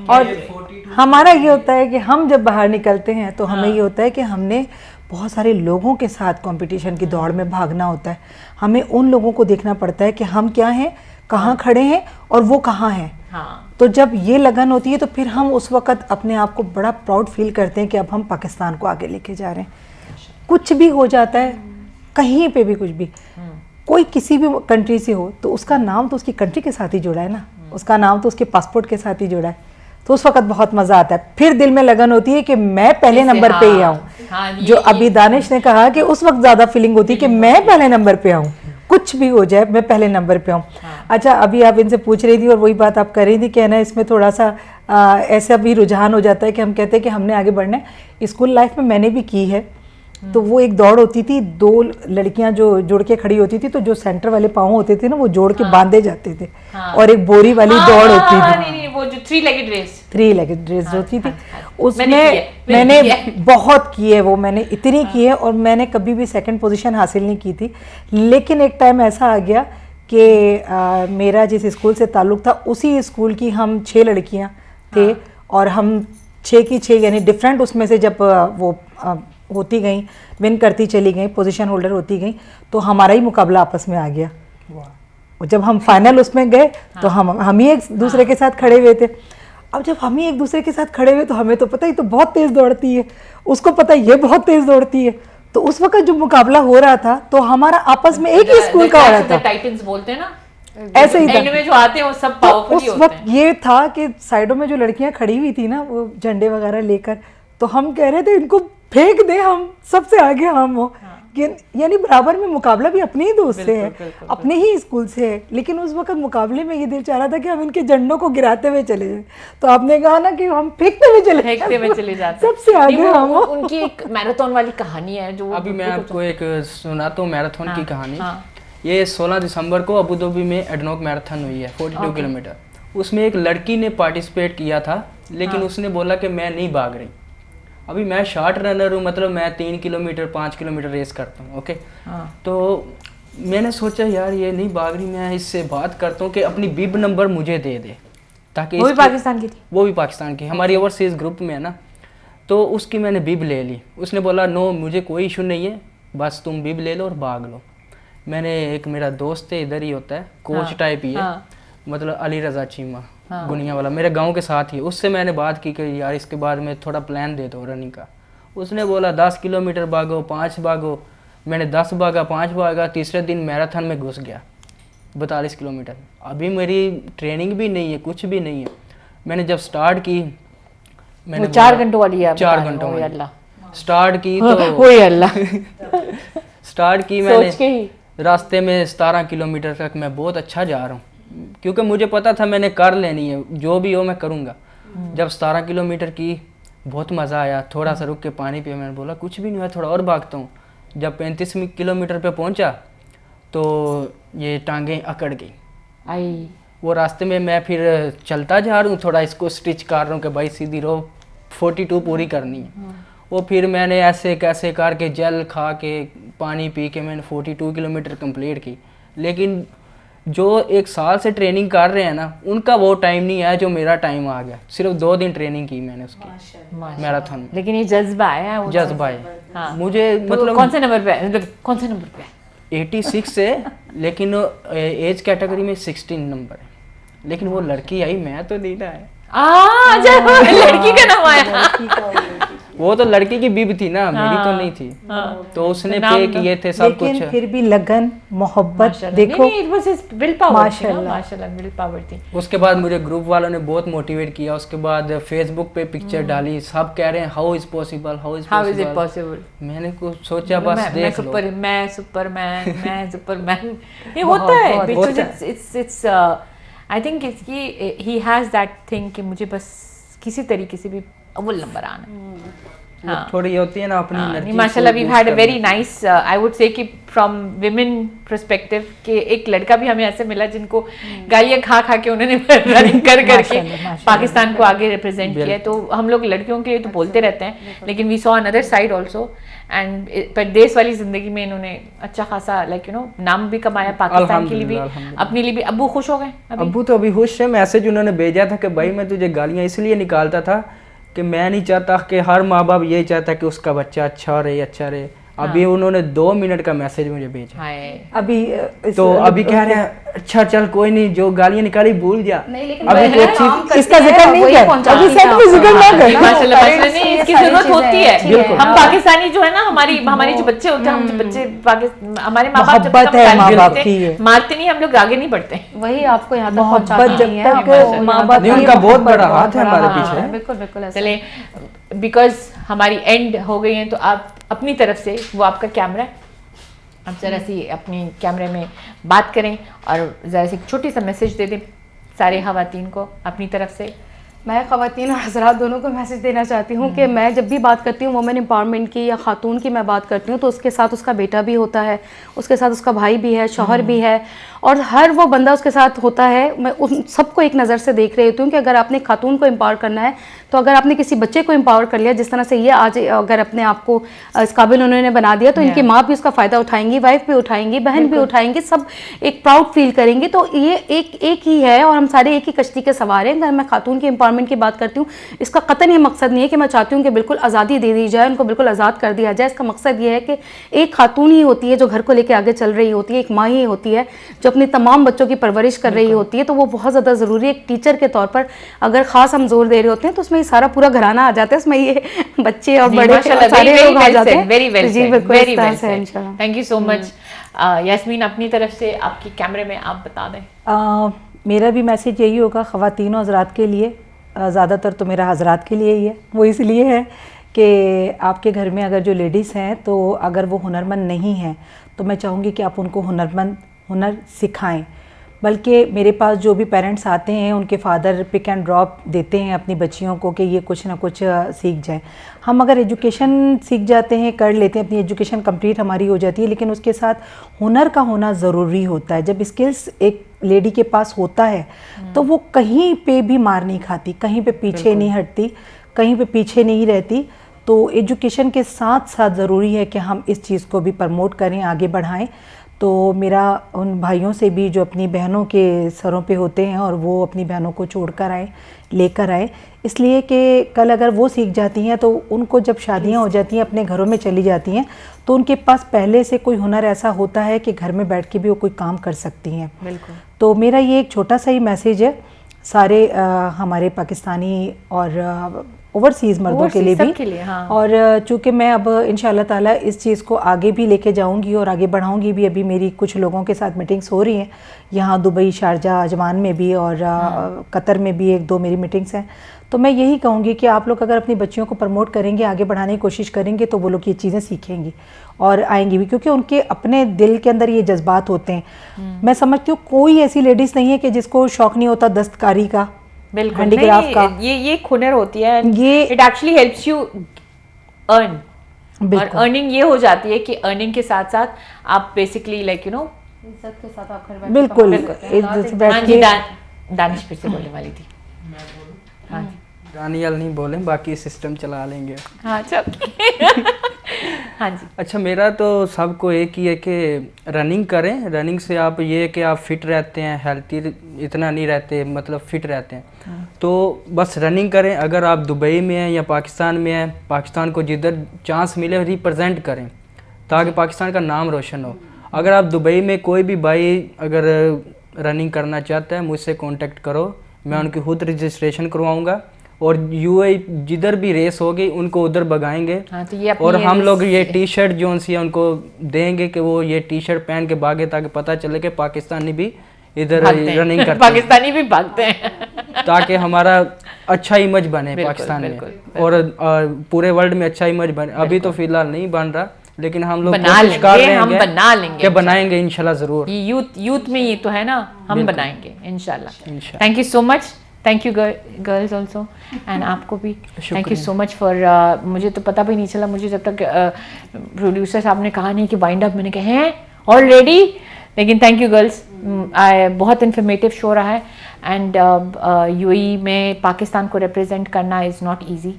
और हमारा ये होता है कि हम जब बाहर निकलते हैं तो हमें ये होता है कि हमने बहुत सारे लोगों के साथ कंपटीशन की दौड़ में भागना होता है। हमें उन लोगों को देखना पड़ता है कि हम क्या हैं, कहाँ खड़े हैं और वो कहाँ हैं। तो जब ये लगन होती है तो फिर हम उस वक़्त अपने आप को बड़ा प्राउड फील करते हैं कि अब हम पाकिस्तान को आगे लेके जा रहे हैं। कुछ भी हो जाता है, कहीं पे भी कुछ भी, कोई किसी भी कंट्री से हो तो उसका नाम तो उसकी कंट्री के साथ ही जुड़ा है ना, उसका नाम तो उसके पासपोर्ट के साथ ही जुड़ा है। तो उस वक्त बहुत मज़ा आता है। फिर दिल में लगन होती है कि मैं पहले नंबर पे ही आऊँ। जो अभी दानिश ने कहा कि उस वक्त ज़्यादा फीलिंग होती है कि मैं पहले नंबर पे आऊँ, कुछ भी हो जाए मैं पहले नंबर पे आऊँ। अच्छा, अभी आप इनसे पूछ रही थी और वही बात आप कर रही थी, कहना इसमें थोड़ा सा ऐसा भी रुझान हो जाता है कि हम कहते हैं कि हमने आगे बढ़ना है। स्कूल लाइफ में मैंने भी की है, तो वो एक दौड़ होती थी, दो लड़कियां जो जुड़ के खड़ी होती थी, तो जो सेंटर वाले पाँव होते थे ना वो जोड़ के बांधे जाते थे, और एक बोरी वाली दौड़ होती थी। नहीं, वो जो थ्री लेगेड रेस होती थी, उसमें मैंने बहुत की है, वो मैंने इतनी की है, और मैंने कभी भी सेकंड पोजीशन हासिल नहीं की थी। लेकिन एक टाइम ऐसा आ गया कि मेरा जिस स्कूल से ताल्लुक़ था उसी स्कूल की हम 6 लड़कियाँ थे, और हम 6 की 6 यानी डिफरेंट उसमें से जब वो होती गई, विन करती चली गई, पोजीशन होल्डर होती गई, तो हमारा ही मुकाबला आपस में आ गया। और जब हम फाइनल उसमें गए तो हम ही एक दूसरे के साथ खड़े हुए थे। अब जब हम ही एक दूसरे के साथ खड़े हुए तो हमें तो पता ही तो बहुत तेज़ दौड़ती है, उसको पता है ये बहुत तेज़ दौड़ती है, तो उस वक्त जो मुकाबला हो रहा था तो हमारा आपस में एक ही स्कूल का हो रहा था। टाइटन्स बोलते हैं ना, ऐसे ही एंड में जो आते हैं वो सब पावरफुल उस वक्त ये था कि साइडों में जो लड़कियां खड़ी हुई थी ना वो झंडे वगैरह लेकर, तो हम कह रहे थे इनको फेंक दे, हम सबसे आगे हम हो। यानी बराबर में मुकाबला भी अपने ही दोस्त से है, अपने ही स्कूल से है, लेकिन उस वक्त मुकाबले में ये दिल चाह रहा था कि हम इनके झंडों को गिराते हुए चले जाए। तो आपने कहा ना कि हम फेंकते हुए चले जाते, सबसे आगे हम। उनकी एक मैराथन वाली कहानी है जो अभी मैं आपको एक सुनाता हूँ मैराथन की कहानी। ये 16 दिसंबर को अबू धाबी में एडनॉक मैराथन हुई है, 42 किलोमीटर। उसमें एक लड़की ने पार्टिसिपेट किया था, लेकिन उसने बोला कि मैं नहीं भाग रही, अभी मैं शॉर्ट रनर हूँ, मतलब मैं 3 किलोमीटर 5 किलोमीटर रेस करता हूँ। ओके, तो मैंने सोचा यार ये नहीं भाग रही, मैं इससे बात करता हूँ कि अपनी बिब नंबर मुझे दे दे, ताकि वो भी पाकिस्तान की थी? वो भी पाकिस्तान की, हमारी ओवरसीज़ ग्रुप में है ना, तो उसकी मैंने बिब ले ली। उसने बोला नो मुझे कोई इशू नहीं है, बस तुम बिब ले लो और भाग लो। मैंने, एक मेरा दोस्त है इधर ही होता है, कोच टाइप ही है, मतलब अली रज़ा चीमा गुनिया वाला, मेरे गांव के साथ ही, उससे मैंने बात की कि यार इसके बाद में थोड़ा प्लान दे दो रनिंग का। उसने बोला 10 किलोमीटर भागो, 5 भागो। मैंने 10 भागा, 5 भागा, तीसरे दिन मैराथन में घुस गया 42 किलोमीटर। अभी मेरी ट्रेनिंग भी नहीं है, कुछ भी नहीं है। मैंने जब स्टार्ट की, मैंने 4 घंटों वाली है? 4 घंटों ओए वाली अल्लाह, स्टार्ट की तो ओए अल्लाह स्टार्ट की सोच के मैंने, ही। रास्ते में 17 किलोमीटर तक मैं बहुत अच्छा जा रहा हूँ, क्योंकि मुझे पता था मैंने कर लेनी है, जो भी हो मैं करूँगा। जब 17 किलोमीटर की, बहुत मज़ा आया, थोड़ा सा रुक के पानी पिया, मैंने बोला कुछ भी नहीं हुआ, थोड़ा और भागता हूँ। जब 35 किलोमीटर पे पहुँचा तो ये टांगें अकड़ गई। आई वो रास्ते में मैं फिर चलता जा रहा हूँ, थोड़ा इसको स्टिच कर रहा हूँ कि भाई सीधी रो 42 पूरी करनी है। वो फिर मैंने ऐसे कैसे करके जेल खा के पानी पी के मैंने 42 किलोमीटर कंप्लीट की। लेकिन जो 1 साल से ट्रेनिंग कर रहे हैं ना, उनका वो टाइम नहीं है जो मेरा टाइम आ गया। सिर्फ 2 दिन ट्रेनिंग की मैंने उसकी मैराथन में। लेकिन ये जज्बा है वो, जज्बा है। हाँ। मुझे तो मतलब कौन से नंबर पे है? मतलब कौन से नंबर पे है? 86 से, लेकिन एज कैटेगरी में 16 नंबर है। लेकिन वो लड़की आई, मैं तो नहीं ना है। लड़की का नाम आया। वो तो लड़की की बीबी थी ना, मेरी तो नहीं थी। तो उसने पे किए थे सब कुछ। लेकिन फिर भी लगन, मोहब्बत देखो, नहीं, it was his will power थी ना, माशाल्लाह। माशाल्लाह will power थी। उसके बाद मुझे ग्रुप वालों ने बहुत मोटिवेट किया। उसके बाद फेसबुक पे पिक्चर डाली, सब कह रहे हैं how is possible, how is How is it possible? मैंने कुछ सोचा बस देख लो। मैं सुपरमैन ये होता है, because it's I think he has that thing कि मुझे बस किसी तरीके से भी अव्वल नंबर आना है। वो थोड़ी होती है ना अपनी एनर्जी। माशाल्लाह we've had a very nice I would say कि from women perspective कि एक लड़का भी हमें ऐसे मिला जिनको गालियाँ खा खा के उन्होंने रनिंग कर करके पाकिस्तान को आगे रिप्रेजेंट किया है। तो हम लोग लड़कियों के तो बोलते रहते हैं, लेकिन we saw another side also and परदेश वाली जिंदगी में इन्होंने अच्छा खासा लाइक यू नो नाम भी कमाया पाकिस्तान के लिए भी, अपने लिए भी। अब्बू खुश हो गए? अब्बू तो अभी खुश है। मैसेज उन्होंने भेजा था कि भाई मैं तुझे गालियाँ इसलिए निकालता था कि मैं नहीं चाहता कि हर माँ बाप यही चाहता कि उसका बच्चा अच्छा रहे, अच्छा रहे। अभी उन्होंने 2 मिनट का मैसेज मुझे भेजा। अभी तो अभी कह रहे हैं अच्छा चल कोई नहीं, जो गालियाँ निकाली भूल जा। नहीं, लेकिन अभी वह कुछ काम चीज इसका जिक्र नहीं वही कर, पहुंचा अभी नहीं सेट था। में जिक्र ना कर। माशाल्लाह नहीं, इसकी जरूरत होती है। बिल्कुल। हम पाकिस्तानी जो है ना, हमारे जो बच्चे होते हैं, हम जो बच्चे हमारे माँ बाप जब मोहब्बत तक है माँ बाप मारते की है। मारते नहीं, हम लोग आगे नहीं बढ़ते। वही आपको यहाँ तक मोहब्बत पहुँचाना जब नहीं है, तक आपको माँ यहाँ बाप तक- नहीं, उनका बहुत बड़ा हाथ है हमारे हाँ, पीछे। बिल्कुल बिल्कुल ऐसा। चले, बिकॉज हमारी एंड हो गई है, तो आप अपनी तरफ से, वो आपका कैमरा है, आप ज़रा सी अपनी कैमरे में बात करें और ज़रा सी छोटी सा मैसेज दे दें सारे ख़वातीन को अपनी तरफ से। मैं ख़वातीन और हज़रात दोनों को मैसेज देना चाहती हूँ कि मैं जब भी बात करती हूँ वुमेन एम्पावरमेंट की या खातून की मैं बात करती हूँ, तो उसके साथ उसका बेटा भी होता है, उसके साथ उसका भाई भी है, शौहर भी है, और हर वो बंदा उसके साथ होता है। मैं उन सबको एक नज़र से देख रही होती हूँ कि अगर आपने खातून को एम्पावर करना है, तो अगर आपने किसी बच्चे को एम्पावर कर लिया, जिस तरह से ये आज अगर अपने आप को इस काबिल उन्होंने बना दिया, तो इनकी माँ भी उसका फ़ायदा उठाएंगी, वाइफ भी उठाएंगी, बहन भी उठाएंगी, सब एक प्राउड फील करेंगे। तो ये एक ही है और हम सारे एक ही कश्ती के सवार हैं। अगर मैं खातून की एम्पावरमेंट की बात करती हूँ, इसका कतई ये मकसद नहीं है कि मैं चाहती हूँ कि बिल्कुल आज़ादी दे दी जाए, उनको बिल्कुल आज़ाद कर दिया जाए। इसका मकसद ये है कि एक खातून ही होती है जो घर को लेकर आगे चल रही होती है, एक माँ ही होती है जो अपने तमाम बच्चों की परवरिश कर रही होती है। तो वो बहुत ज़्यादा ज़रूरी है। एक टीचर के तौर पर अगर ख़ास हम जोर दे रहे होते हैं, तो उसमें ये सारा पूरा घराना आ जाता है, उसमें ये बच्चे और बड़े सारे लोग आ जाते हैं। वेरी वेल जी बिल्कुल, इस तरह से वेल इंशाल्लाह। Thank you so much. Yasmin, अपनी तरफ से आपके कैमरे में आप बता दें। मेरा भी मैसेज यही होगा ख़वातीन और हज़रात के लिए, ज़्यादातर तो मेरा हज़रात के लिए ही है। वो इसलिए है कि आपके घर में अगर जो लेडीज़ हैं, तो अगर वो हुनरमंद नहीं हैं, तो मैं चाहूँगी कि आप उनको हुनर सिखाएं। बल्कि मेरे पास जो भी पेरेंट्स आते हैं, उनके फादर पिक एंड ड्रॉप देते हैं अपनी बच्चियों को कि ये कुछ ना कुछ सीख जाएं। हम अगर एजुकेशन सीख जाते हैं, कर लेते हैं, अपनी एजुकेशन कंप्लीट हमारी हो जाती है, लेकिन उसके साथ हुनर का होना ज़रूरी होता है। जब स्किल्स एक लेडी के पास होता है, तो वो कहीं पे भी मार नहीं खाती, कहीं पे पीछे नहीं हटती, कहीं पे पीछे नहीं रहती। तो एजुकेशन के साथ साथ ज़रूरी है कि हम इस चीज़ को भी प्रमोट करें, आगे बढ़ाएं। तो मेरा उन भाइयों से भी जो अपनी बहनों के सरों पे होते हैं और वो अपनी बहनों को छोड़कर आए, लेकर आए, इसलिए कि कल अगर वो सीख जाती हैं तो उनको जब शादियां हो जाती हैं, अपने घरों में चली जाती हैं, तो उनके पास पहले से कोई हुनर ऐसा होता है कि घर में बैठ के भी वो कोई काम कर सकती हैं। बिल्कुल। तो मेरा ये एक छोटा सा ही मैसेज है सारे हमारे पाकिस्तानी और ओवरसीज़ मर्दों के लिए भी। हाँ। और चूँकि मैं अब इंशाल्लाह ताला इस चीज़ को आगे भी लेके जाऊंगी और आगे बढ़ाऊंगी भी। अभी मेरी कुछ लोगों के साथ मीटिंग्स हो रही हैं यहाँ दुबई, शारजा, अजमान में भी और कतर में भी 1-2 मेरी मीटिंग्स हैं। तो मैं यही कहूँगी कि आप लोग अगर अपनी बच्चियों को प्रमोट करेंगे, आगे बढ़ाने की कोशिश करेंगे, तो वो लोग ये चीज़ें सीखेंगी और आएंगी भी, क्योंकि उनके अपने दिल के अंदर ये जज्बात होते हैं। मैं समझती हूँ कोई ऐसी लेडीज़ नहीं है कि जिसको शौक़ नहीं होता दस्तकारी का, बिल्कुल, हैंडीक्राफ्ट का। ये हुनर होती है, ये it actually helps you earn. और अर्निंग ये हो जाती है कि अर्निंग के साथ साथ आप बेसिकली लाइक यू नो इज्जत के साथ आप घर बिल्कुल हाँ जी, दानिश फिर से बोलने वाली थी। हाँ जी, दानियाल नहीं बोले, बाकी सिस्टम चला लेंगे। हाँ चल हाँ जी। अच्छा, मेरा तो सबको एक ही है कि रनिंग करें। रनिंग से आप ये है कि आप फिट रहते हैं, हेल्थी इतना नहीं रहते, मतलब फिट रहते हैं। तो बस रनिंग करें। अगर आप दुबई में हैं या पाकिस्तान में हैं, पाकिस्तान को जिधर चांस मिले रिप्रेजेंट करें ताकि पाकिस्तान का नाम रोशन हो। अगर आप दुबई में कोई भी भाई अगर रनिंग करना चाहता है, मुझसे कांटेक्ट करो, मैं उनकी खुद रजिस्ट्रेशन करवाऊंगा और यूएई जिधर भी रेस होगी उनको उधर भगाएंगे। हाँ, तो ये और हम लोग ये टी शर्ट जो सी उनको देंगे कि वो ये टी शर्ट पहन के भागे, ताकि पता चले कि पाकिस्तानी भी इधर रनिंग करते हैं, पाकिस्तानी भी भागते हैं, ताकि हमारा अच्छा इमेज बने पाकिस्तान में और पूरे वर्ल्ड में अच्छा इमेज बने। अभी तो फिलहाल नहीं बन रहा, लेकिन हम लोग कोशिश कर रहे हैं, बना लेंगे कि बनाएंगे इंशाल्लाह ज़रूर। ये यूथ में ये तो है ना, हम बनाएंगे इंशाल्लाह। Thank you so much, thank you girls also, and आपको भी thank you so much for. मुझे तो पता भी नहीं चला, मुझे जब तक प्रोड्यूसर साहब ने कहा नहीं कि वाइंड अप, मैंने कहा हैं ऑलरेडी, लेकिन थैंक यू गर्ल्स। बहुत इन्फॉर्मेटिव शो रहा है एंड यूएई में पाकिस्तान को रिप्रेजेंट करना इज़ नॉट ईजी।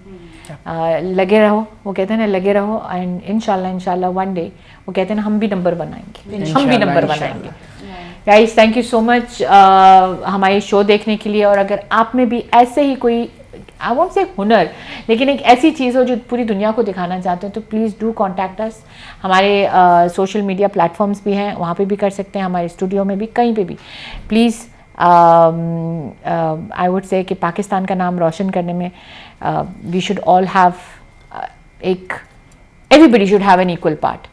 लगे रहो, वो कहते हैं ना, लगे रहो, एंड इंशाल्लाह वन डे वो कहते हैं ना, हम भी नंबर बनाएंगे, हम भी नंबर बनाएंगे। Guys thank you so much हमारे शो देखने के लिए। और अगर आप में भी ऐसे ही कोई, आई वोंट से हुनर, लेकिन एक ऐसी चीज़ हो जो पूरी दुनिया को दिखाना चाहते हैं, तो प्लीज़ डू कॉन्टैक्ट अस। हमारे सोशल मीडिया प्लेटफॉर्म्स भी हैं, वहाँ पे भी कर सकते हैं, हमारे स्टूडियो में भी, कहीं पे भी। प्लीज़ आई वुड से कि पाकिस्तान का नाम रोशन करने में we should all have everybody should have an equal part.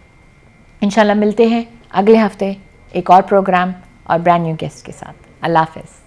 इंशाल्लाह मिलते हैं अगले हफ्ते एक और प्रोग्राम और ब्रांड न्यू गेस्ट के साथ। अल्लाह हाफ़िज़।